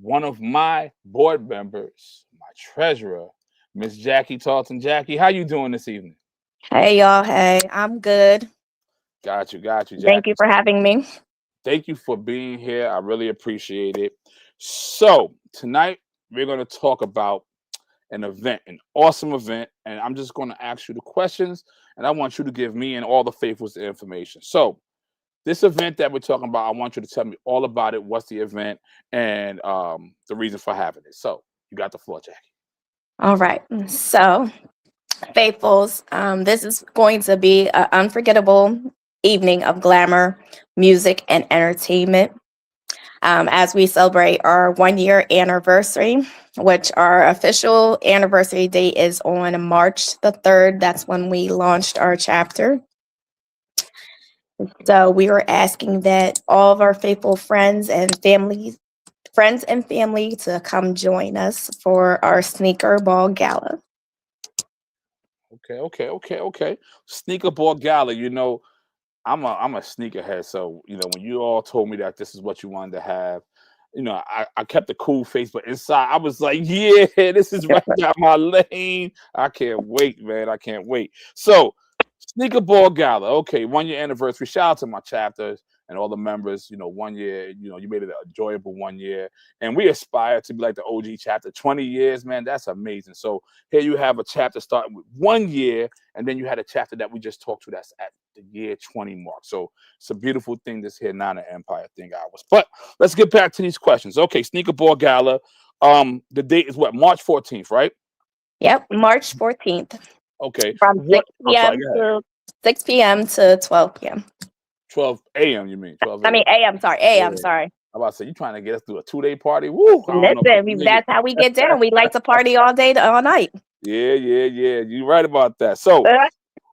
one of my board members, my treasurer, Miss Jackie Talton. Jackie, how you doing this evening? Hey y'all. Hey, I'm good. Got you, Jackie. Thank you for having me. Thank you for being here. I really appreciate it. So tonight we're going to talk about an event, an awesome event, and I'm just going to ask you the questions, and I want you to give me and all the faithfuls the information. So this event that we're talking about, I want you to tell me all about it. What's the event and the reason for having it? So you got the floor, Jackie. All right. So, faithfuls, this is going to be an unforgettable evening of glamour, music, and entertainment. As we celebrate our 1 year anniversary, which our official anniversary date is on March the 3rd. That's when we launched our chapter. So we were asking that all of our faithful friends and family to come join us for our sneaker ball gala. Okay. Sneaker ball gala. You know, I'm a sneakerhead, so you know when you all told me that this is what you wanted to have, you know, I kept a cool face, but inside I was like, yeah, this is right down my lane. I can't wait, man. I can't wait. So, sneaker ball gala. Okay, 1 year anniversary. Shout out to my chapters and all the members. You know, 1 year. You know, you made it an enjoyable 1 year, and we aspire to be like the OG chapter. 20 years, man. That's amazing. So here you have a chapter starting with 1 year, and then you had a chapter that we just talked to that's at the year 20 mark. So it's a beautiful thing this here Niner Empire thing hours. But let's get back to these questions. Okay, sneaker ball gala. The date is what? March 14th, right? Yep, March 14th. Okay. From 6 I'm sorry, p.m. go ahead. to 6 p.m. to 12 p.m. 12 a.m. You mean 12 I a.m. mean AM. Sorry, AM. Yeah. Sorry. I'm about to say you trying to get us through a 2-day party. Woo! I don't know about Listen, the that's how we get down. We like to party all day, all night. Yeah. You're right about that. So,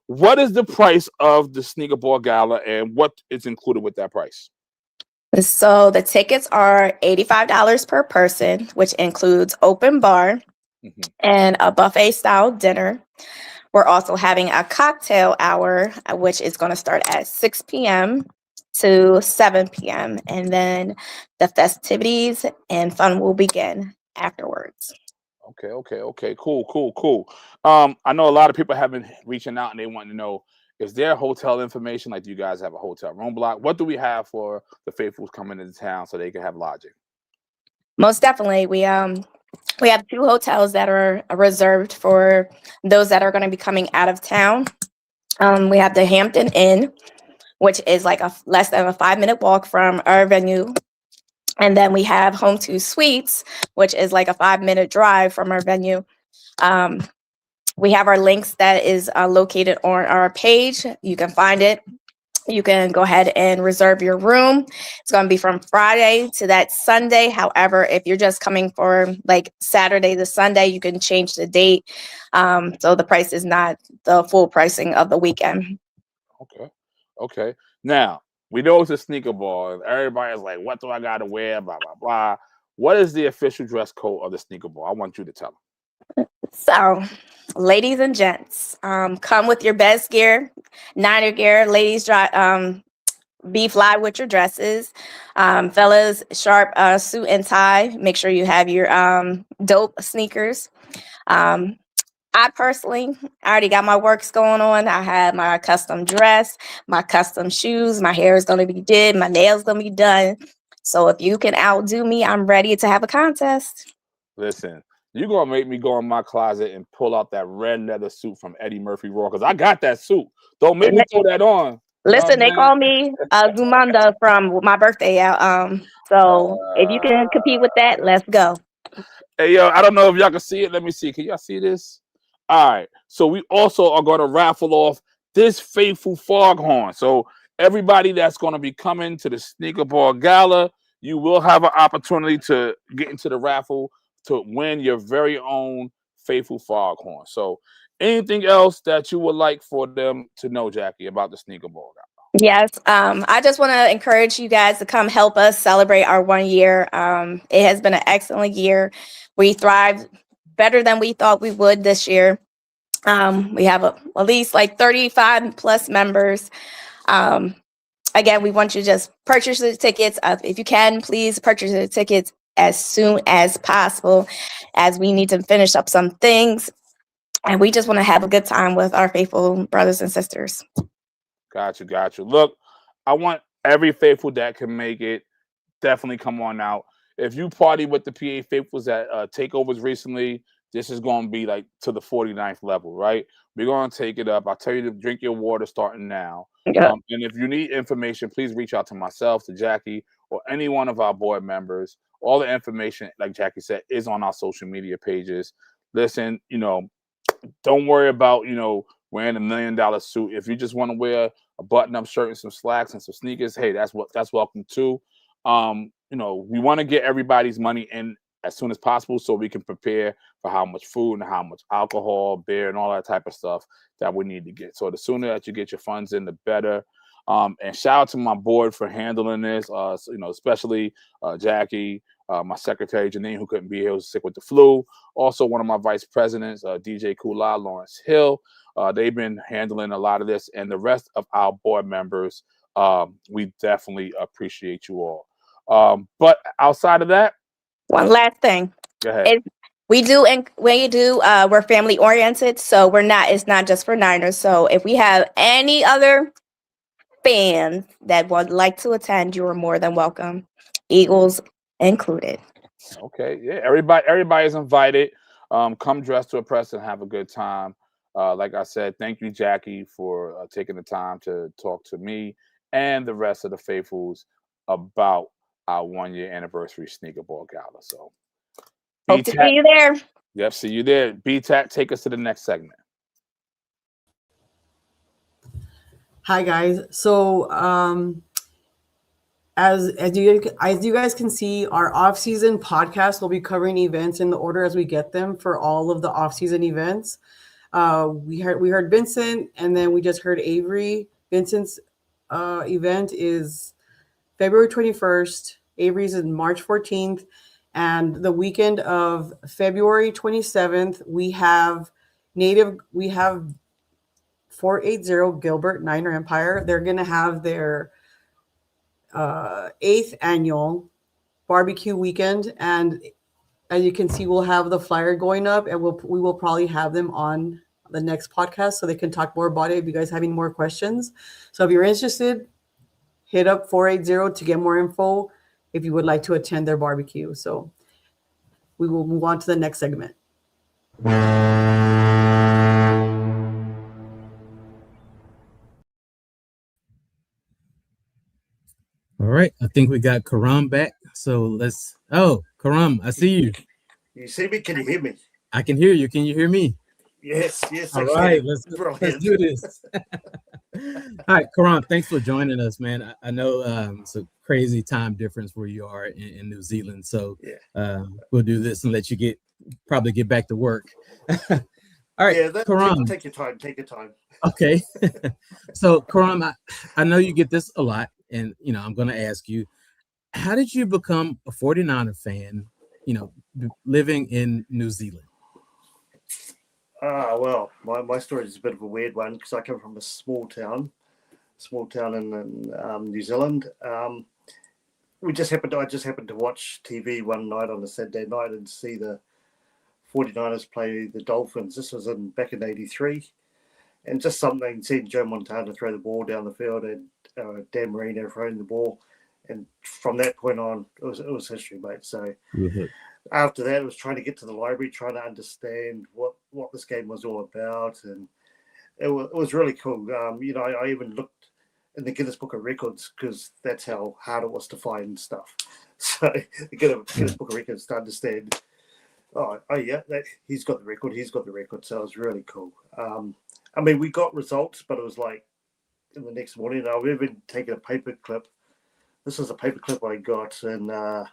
what is the price of the sneaker ball gala, and what is included with that price? So the tickets are $85 per person, which includes open bar and a buffet style dinner. We're also having a cocktail hour, which is going to start at 6 p.m. to 7 p.m. And then the festivities and fun will begin afterwards. Okay. Cool. I know a lot of people have been reaching out and they want to know, is there hotel information? Like, do you guys have a hotel room block? What do we have for the faithfuls coming into town so they can have lodging? Most definitely. We have 2 hotels that are reserved for those that are going to be coming out of town. We have the Hampton Inn, which is like a less than a 5-minute walk from our venue. And then we have Home 2 Suites, which is like a 5-minute drive from our venue. We have our links that is located on our page. You can find it. You can go ahead and reserve your room. It's going to be from Friday to that Sunday. However, if you're just coming for like Saturday to Sunday, you can change the date. So the price is not the full pricing of the weekend. Okay. Now, we know it's a sneaker ball, and everybody's like, what do I got to wear? Blah, blah, blah. What is the official dress code of the sneaker ball? I want you to tell them. So, ladies and gents, come with your best gear, Niner gear. Ladies, be fly with your dresses. Fellas, sharp suit and tie. Make sure you have your dope sneakers. I already got my works going on. I have my custom dress, my custom shoes. My hair is going to be did. My nails going to be done. So if you can outdo me, I'm ready to have a contest. Listen, you're going to make me go in my closet and pull out that red leather suit from Eddie Murphy Raw, because I got that suit. Don't make me throw that on. Listen, they call me Zumanda from my birthday out. So if you can compete with that, let's go. Hey, yo, I don't know if y'all can see it. Let me see. Can y'all see this? All right. So we also are going to raffle off this faithful foghorn. So everybody that's going to be coming to the Sneaker Ball Gala, you will have an opportunity to get into the raffle to win your very own faithful foghorn. So anything else that you would like for them to know, Jackie, about the Sneaker Ball Gala? Yes. I just want to encourage you guys to come help us celebrate our 1 year. It has been an excellent year. We thrived better than we thought we would this year. We have at least like 35 plus members. Again, we want you to just purchase the tickets. If you can, please purchase the tickets as soon as possible, as we need to finish up some things. And we just want to have a good time with our faithful brothers and sisters. Got you. Look, I want every faithful that can make it definitely come on out. If you party with the PA faithfuls at takeovers recently, this is going to be like to the 49th level, right? We're going to take it up. I'll tell you to drink your water starting now. Yeah. And if you need information, please reach out to myself, to Jackie, or any one of our board members. All the information, like Jackie said, is on our social media pages. Listen, don't worry about, wearing $1 million suit. If you just want to wear a button-up shirt and some slacks and some sneakers, hey, that's welcome too. We want to get everybody's money in as soon as possible so we can prepare for how much food and how much alcohol, beer, and all that type of stuff that we need to get. So the sooner that you get your funds in, the better. And shout out to my board for handling this, especially Jackie, my secretary, Janine, who couldn't be here, was sick with the flu. Also, one of my vice presidents, DJ Kula, Lawrence Hill. They've been handling a lot of this. And the rest of our board members, we definitely appreciate you all. But outside of that, one last thing. Go ahead. We're family oriented, so it's not just for Niners. So if we have any other fans that would like to attend, you are more than welcome, Eagles included. Okay, yeah, everybody is invited. Come dressed to impress and have a good time. Like I said, thank you, Jackie, for taking the time to talk to me and the rest of the faithfuls about our 1-year anniversary sneaker ball gala. So hope to see you there. Yep, see you there. BTAC, take us to the next segment. Hi guys. So as you guys can see, our off-season podcast will be covering events in the order as we get them for all of the off-season events. We heard Vincent, and then we just heard Avery. Vincent's event is February 21st. Avery's is March 14th. And the weekend of February 27th, we have 480 Gilbert Niner Empire. They're going to have their 8th annual barbecue weekend. And as you can see, we'll have the flyer going up, and we will probably have them on the next podcast so they can talk more about it if you guys have any more questions. So if you're interested, hit up 480 to get more info if you would like to attend their barbecue. So we will move on to the next segment. All right, I think we got Karam back. So Karam, I see you. You see me? Can you hear me? I can hear you. Can you hear me? Yes. All right, let's do this. All right, Karan, thanks for joining us, man. I know it's a crazy time difference where you are in New Zealand, so we'll do this and let you probably get back to work. All right, Karan. Take your time. Take your time. Okay. So, Karan, I know you get this a lot, and I'm going to ask you, how did you become a 49er fan? Living in New Zealand. Well, my story is a bit of a weird one because I come from a small town in New Zealand. I just happened to watch TV one night on a Saturday night and see the 49ers play the Dolphins. This was back in '83, and just something seeing Joe Montana throw the ball down the field and Dan Marino throwing the ball, and from that point on, it was history, mate. So. Mm-hmm. After that, I was trying to get to the library, trying to understand what this game was all about, and it was really cool. I even looked in the Guinness Book of Records because that's how hard it was to find stuff. So the Guinness Book of Records to understand. He's got the record. So it was really cool. We got results, but it was like in the next morning. I've even taken a paper clip. This was a paper clip I got, and.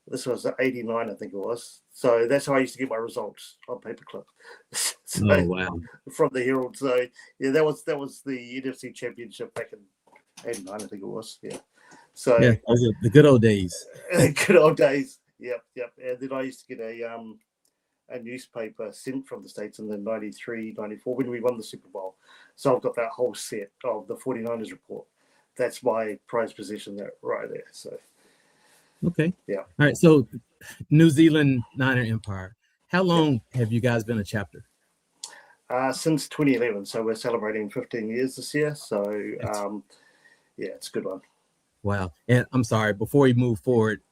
This was 89, I think it was. So that's how I used to get my results on paperclip. So, oh wow! From the Herald. So yeah, that was the NFC Championship back in 89, I think it was. Yeah. So yeah, those are the good old days. Good old days. Yep. And then I used to get a newspaper sent from the States in the 93, 94 when we won the Super Bowl. So I've got that whole set of the 49ers report. That's my prized possession right there. So. Okay. Yeah. All right. So, New Zealand Niner Empire. How long have you guys been a chapter? Since 2011, so we're celebrating 15 years this year. So yeah, it's a good one. Wow. And I'm sorry, before we move forward,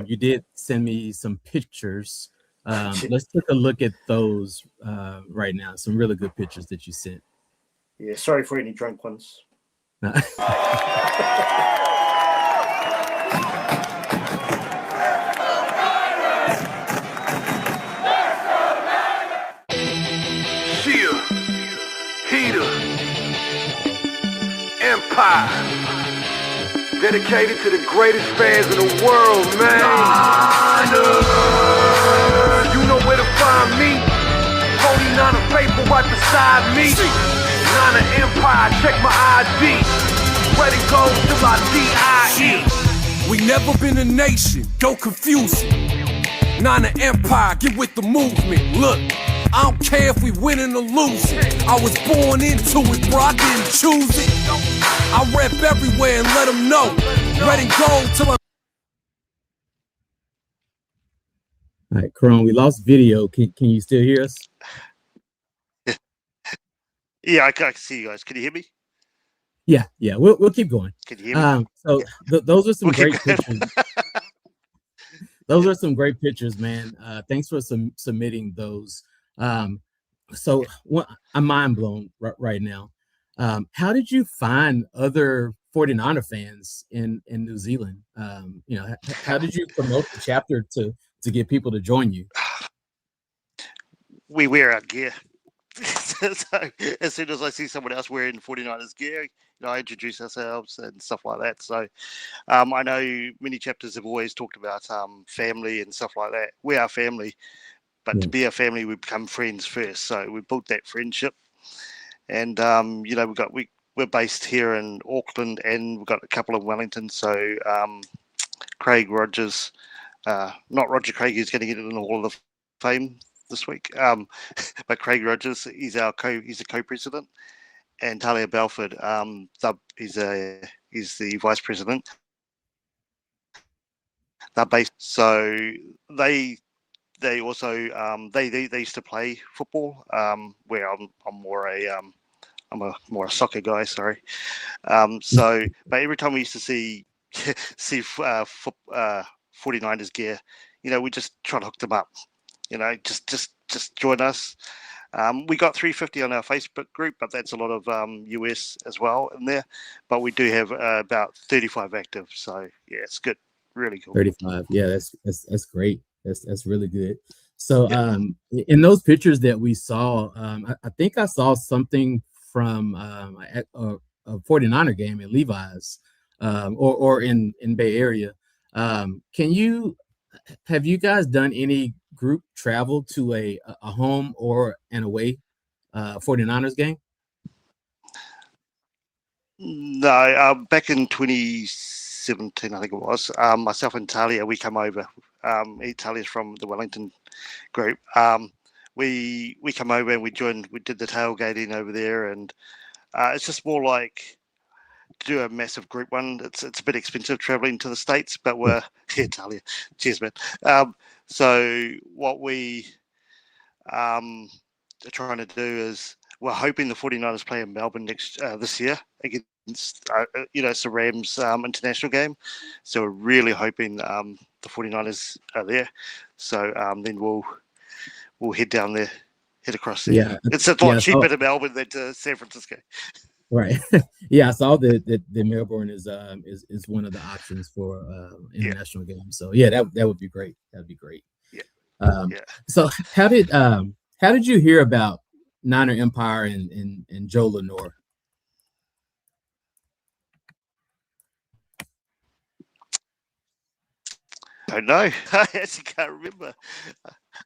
you did send me some pictures. Let's take a look at those right now. Some really good pictures that you sent. Yeah, sorry for any drunk ones. Empire, dedicated to the greatest fans in the world, man. You know where to find me. 49er faithful right beside me. Niner Empire, check my ID. Ready go till I die. We never been a nation, don't confuse it. Niner Empire, get with the movement. Look, I don't care if we winning or losing. I was born into it, bro, I didn't choose it. I rep everywhere and let them know. Red and gold till I'm... All right, Karan, we lost video. Can you still hear us? Yeah, I can see you guys. Can you hear me? Yeah, we'll keep going. Can you hear me? So those are some great pictures. Those are some great pictures, man. Thanks for submitting those. So I'm mind blown right now. How did you find other 49er fans in New Zealand? How did you promote the chapter to get people to join you? We wear our gear. So as soon as I see someone else wearing 49ers gear, I introduce ourselves and stuff like that. So I know many chapters have always talked about family and stuff like that. We are family, but to be a family, we become friends first. So we built that friendship, and we're based here in Auckland, and we've got a couple in Wellington. So Craig Rogers, not Roger Craig, who's going to get in the Hall of Fame this week, but Craig Rogers, he's a co-president, and Talia Belford, he's the vice president. They're based, so they also they used to play football, where I'm more a soccer guy, sorry. But every time we used to see 49ers gear, we just try to hook them up. Just join us. We got 350 on our Facebook group, but that's a lot of US as well in there. But we do have about 35 active, so yeah, it's good, really cool. 35, yeah, that's great. That's really good. So in those pictures that we saw, I think I saw something from a 49er game at Levi's, or in Bay Area. Have you guys done any group travel to a home or an away 49ers game? No, back in 2017, I think it was, myself and Talia, we come over. Talia's from the Wellington group. We come over and we did the tailgating over there, and it's just more like to do a massive group one. It's a bit expensive traveling to the States, but we're Talia, cheers, man. So what we are trying to do is we're hoping the 49ers play in Melbourne this year against it's the Rams international game. So we're really hoping the 49ers are there. So then we'll head down there, head across there. Yeah, it's a lot cheaper to Melbourne than to San Francisco. Right. Yeah, I saw that Melbourne is one of the options for international games. So yeah, that would be great. That'd be great. Yeah. So how did you hear about Niner Empire and Joe Lenore? I don't know. I actually can't remember.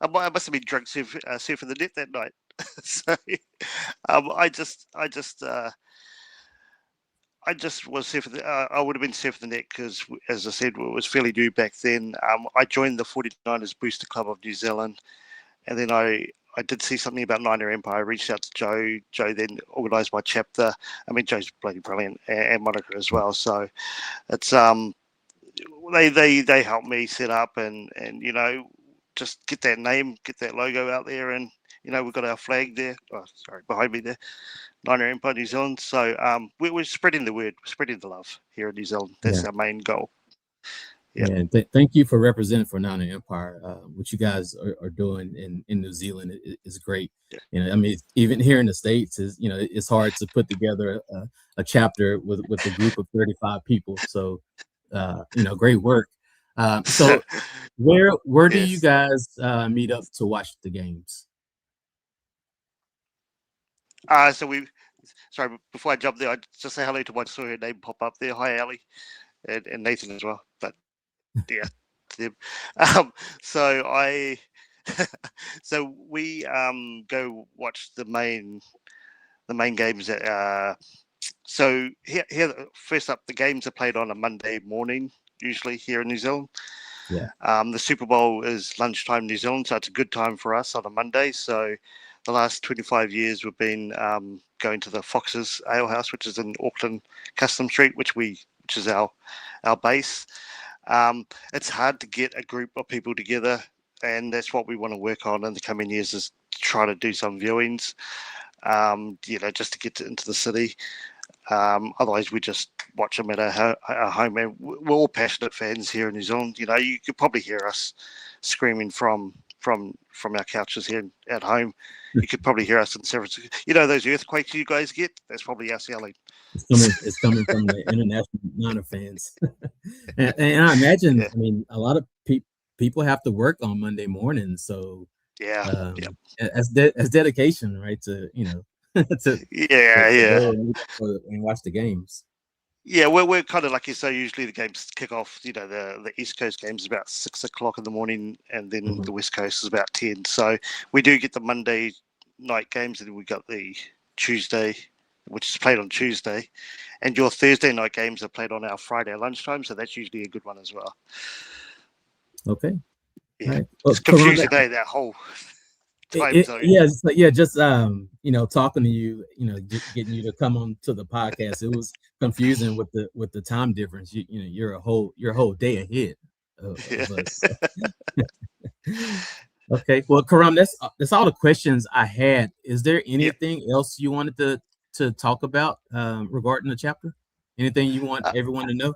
I must have been drunk surfing the net that night. So I just was surfing. I would have been surfing the net because, as I said, it was fairly new back then. I joined the 49ers Booster Club of New Zealand, and then I did see something about Niner Empire. I reached out to Joe. Joe then organised my chapter. I mean, Joe's bloody brilliant, and Monica as well. So it's they helped me set up and just get that name, get that logo out there, and You know, we've got our flag there. Oh, sorry, behind me there. Niner Empire New Zealand. So we're spreading the word, spreading the love here in New Zealand. That's our main goal. Yeah, and thank you for representing for Niner Empire. What you guys are doing in New Zealand is great. You know, I mean, even here in the States, is it's hard to put together a chapter with a group of 35 people. So, great work. So, where do you guys meet up to watch the games? Sorry, before I jump there, I just say hello to one. Saw her name pop up there. Hi, Ali, and Nathan as well. But yeah, to them. So so we go watch the main games at. So here, first up, the games are played on a Monday morning, usually here in New Zealand. Yeah. The Super Bowl is lunchtime New Zealand, so it's a good time for us on a Monday. So the last 25 years, we've been going to the Fox's Ale House, which is in Auckland Custom Street, which is our base. It's hard to get a group of people together, and that's what we want to work on in the coming years, is try to do some viewings, just to get into the city. Otherwise, we just watch them at our home. And we're all passionate fans here in New Zealand. You know, you could probably hear us screaming from our couches here at home. You could probably hear us in San Francisco. You know, those earthquakes you guys get? That's probably us yelling. It's coming from the international Niner fans. and I imagine, I mean, a lot of people have to work on Monday morning. So as dedication, right? To, and watch the games. Yeah, we're kind of lucky. So usually the games kick off, the East Coast games about 6 o'clock in the morning, and then the West Coast is about 10. So we do get the Monday night games, and then we got the Tuesday, which is played on Tuesday, and your Thursday night games are played on our Friday lunchtime. So that's usually a good one as well. Okay. Yeah. Right. It's confusing, that whole time zone. Just talking to you, getting you to come on to the podcast. It was confusing with the time difference. You're a whole day ahead of us. Okay. Well, Karam, that's all the questions I had. Is there anything else you wanted to talk about regarding the chapter? Anything you want everyone to know?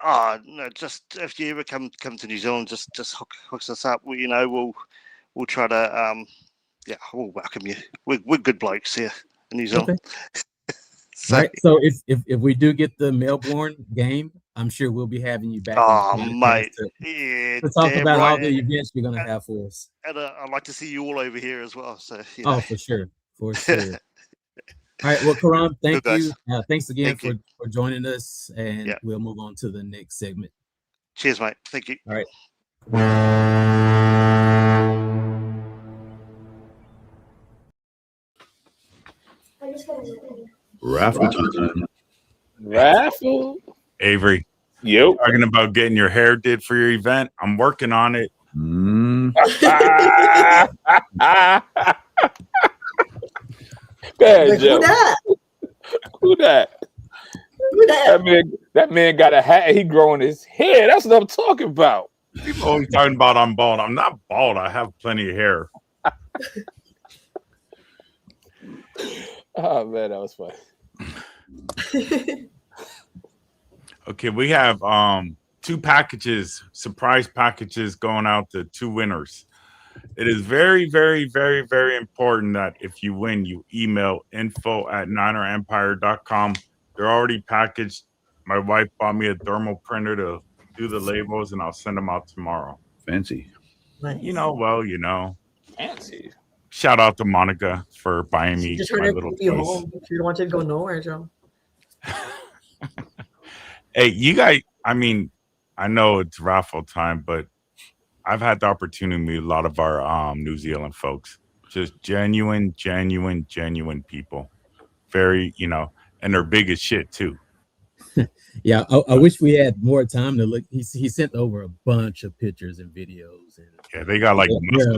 No, just if you ever come to New Zealand, just hooks us up. We'll try to we'll welcome you. We're good blokes here in New Zealand. Okay. Right. So if we do get the Melbourne game, I'm sure we'll be having you back. Mate, to talk about all the events you're gonna have for us. And I'd like to see you all over here as well. So for sure. All right. Well, Karam, thank you. Thanks again for joining us, and we'll move on to the next segment. Cheers, mate. Thank you. All right. Raffle time. Raffle. Avery. Yep. Talking about getting your hair did for your event. I'm working on it. Go ahead, Joe. Who that? That man got a hat. He growing his hair. That's what I'm talking about. People always talking about I'm bald. I'm not bald. I have plenty of hair. Oh man, that was funny. Okay, we have 2 packages, surprise packages going out to 2 winners. It is very, very, very, very important that if you win, you email info@ninerempire.com. They're already packaged. My wife bought me a thermal printer to do the labels, and I'll send them out tomorrow. Fancy. Nice. Fancy. Shout out to Monica for buying me my little toys. Home. You don't want you to go nowhere, Joe. Hey, you guys, I mean, I know it's raffle time, but I've had the opportunity to meet a lot of our New Zealand folks. Just genuine people. Very, and they're big as shit too. Yeah, I wish we had more time to look. He sent over a bunch of pictures and videos. And yeah, they got like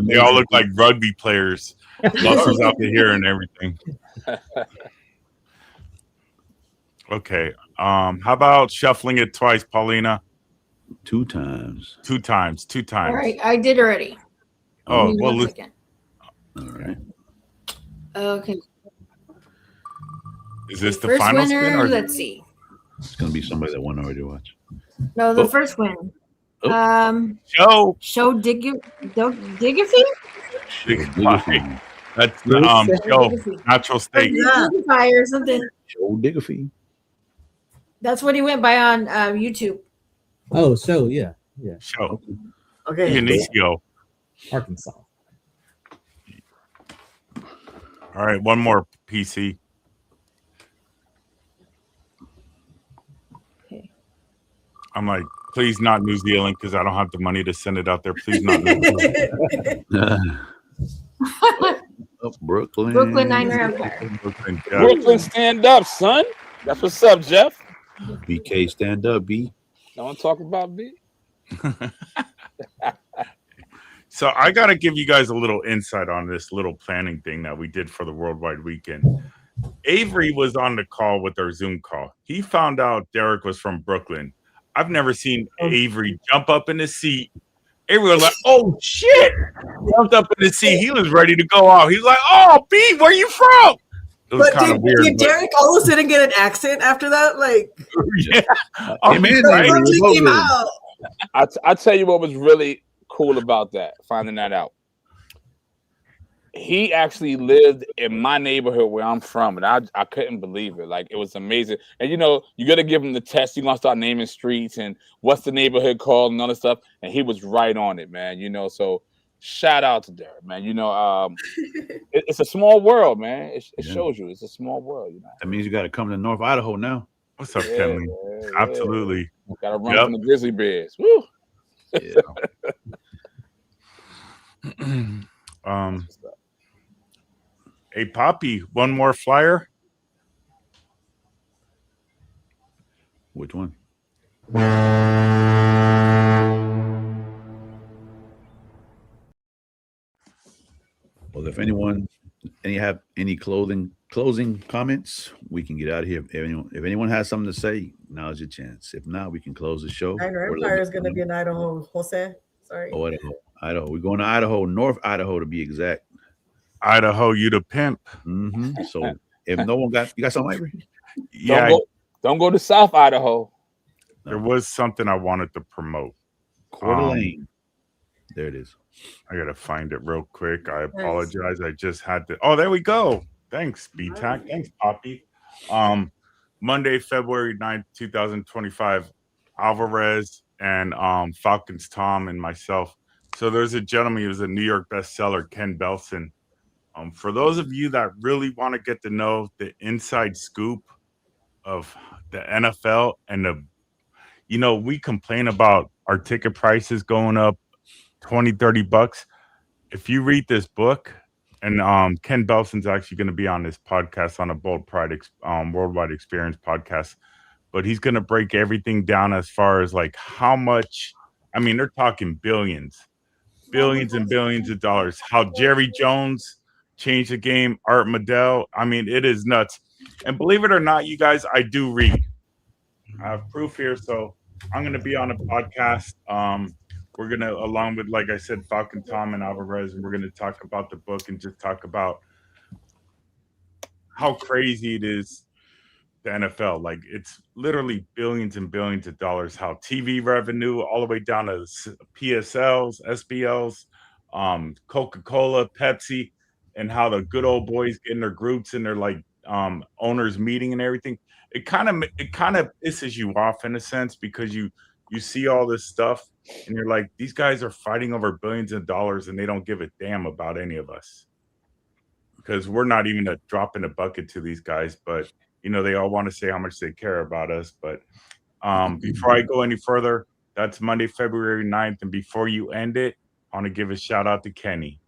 they all look like rugby players, muscles out here and everything. Okay, how about shuffling it twice, Paulina? 2 times. 2 times. All right, I did already. Oh well, All right. Okay. Is this the First final spin? winner, Or let's see. It's gonna be somebody that won already. Watch. No, the Oh. first win. Oh. Show Diggify? Diggify. That's Show Joe. Natural state. Diggify or something. Show Diggify. That's what he went by on YouTube. Oh, yeah. Show. Okay. Dionisio. Arkansas. All right, one more PC. Okay. I'm like, please not New Zealand because I don't have the money to send it out there. Please not New Zealand. Brooklyn. Brooklyn Niner Empire. Brooklyn, stand up, son. That's what's up, Jeff. BK, stand up, B. I want to talk about B. So I got to give you guys a little insight on this little planning thing that we did for the Worldwide Weekend. Avery was on the call with our Zoom call. He found out Derek was from Brooklyn. I've never seen Avery jump up in the seat. Avery was like, oh, shit. Jumped up in the seat. He was ready to go out. He's like, oh, B, where you from? It was kind of weird. Did Derek all of a sudden get an accent after that? Like, yeah. Hey, man, came out. I'll tell you what was really cool about that, finding that out. He actually lived in my neighborhood where I'm from, and I couldn't believe it. Like, it was amazing. And, you got to give him the test. You're going to start naming streets and what's the neighborhood called and all this stuff. And he was right on it, man. So shout out to Derek, man. It's a small world, man. It shows you it's a small world. That means you got to come to North Idaho now. What's up, Kenley? Yeah. Absolutely. Got to run from the grizzly bears. Woo. Yeah. Hey, Poppy, one more flyer. Which one? Well, if anyone have any closing comments, we can get out of here. If anyone has something to say, now's your chance. If not, we can close the show. Niner Empire is going to be in Idaho, Jose. Sorry. Oh, Idaho. We're going to Idaho, North Idaho to be exact. Idaho, you the pimp. Mm-hmm. So if no one you got something, Avery? Yeah. Don't go to South Idaho. There was something I wanted to promote. Coeur d'Alene. There it is. I gotta find it real quick. I apologize. I just had to. Oh, there we go. Thanks, BTAC. Thanks, Poppy. Monday, February 9th, 2025. Alvarez and Falcons Tom and myself. So there's a gentleman. He was a New York bestseller, Ken Belson. For those of you that really want to get to know the inside scoop of the NFL and we complain about our ticket prices going up $20-$30. If you read this book, and Ken Belson's actually going to be on this podcast on a Bold Pride Worldwide Experience podcast, but he's going to break everything down as far as like how much. I mean, they're talking billions and billions of dollars. How Jerry Jones changed the game, Art Modell. I mean, it is nuts. And believe it or not, you guys, I do read. I have proof here, so I'm going to be on a podcast. We're going to, along with, like I said, Falcon Tom and Alvarez, and we're going to talk about the book and just talk about how crazy it is, the NFL. Like, it's literally billions and billions of dollars, how TV revenue all the way down to PSLs, SBLs, Coca-Cola, Pepsi, and how the good old boys get in their groups and their like owners meeting and everything. It kind of pisses you off in a sense because you see all this stuff and you're like, these guys are fighting over billions of dollars and they don't give a damn about any of us because we're not even a drop in a bucket to these guys. But they all want to say how much they care about us. But before I go any further, that's Monday, February 9th. And before you end it, I want to give a shout out to Kenny.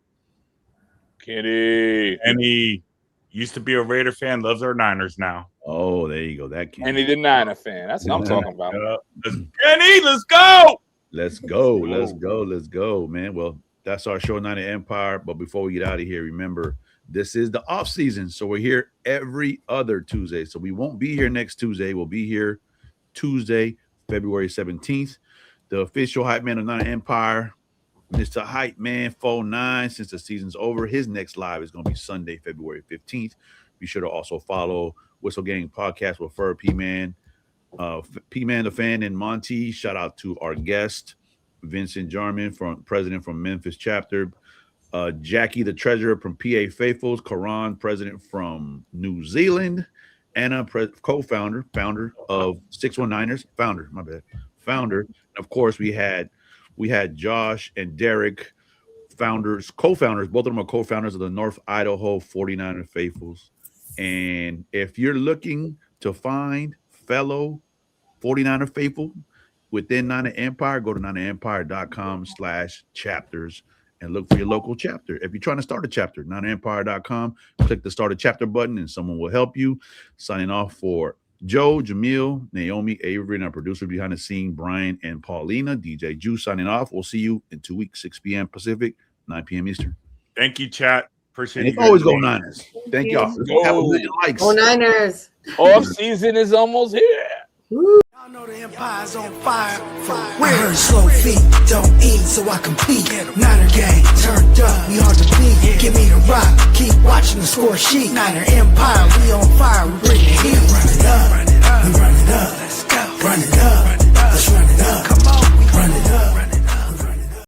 Kenny used to be a Raider fan, loves our Niners now. Oh, there you go. That Kenny. And he's a Niner fan. That's what I'm talking about. Kenny, let's go. Let's go, man. Well, that's our show, Niner Empire. But before we get out of here, remember, this is the off season. So we're here every other Tuesday. So we won't be here next Tuesday. We'll be here Tuesday, February 17th. The official hype man of Niner Empire Mr. Hype Man 49, since the season's over, his next live is going to be Sunday, February 15th. Be sure to also follow Whistle Gang Podcast with Fur P-Man, P-Man the Fan, and Monty. Shout out to our guest, Vincent Jarman, president from Memphis chapter. Jackie the Treasurer from PA Faithfuls, Karan, president from New Zealand, Anna, co-founder, founder of 619ers, founder. And of course, we had Josh and Derek, co-founders. Both of them are co-founders of the North Idaho 49er Faithfuls. And if you're looking to find fellow 49er faithful within Niner Empire, go to ninerempire.com/chapters and look for your local chapter. If you're trying to start a chapter, ninerempire.com, click the start a chapter button and someone will help you. Signing off for Joe, Jamil, Naomi, Avery, and our producer behind the scene, Brian and Paulina, DJ Juice signing off. We'll see you in 2 weeks, 6 p.m. Pacific, 9 p.m. Eastern. Thank you, chat. Appreciate And you. always go Niners. Thank y'all. Go. Have a million likes. Go Niners. Off season is almost here. Y'all know the Empire's on fire. I heard slow feet, don't eat, so I compete. Niner gang, turned up, we hard to beat. Give me the rock, keep watching the score sheet. Niner Empire, we on fire, we bring the heat. Run it up, we run it up. Let's go. Run it up.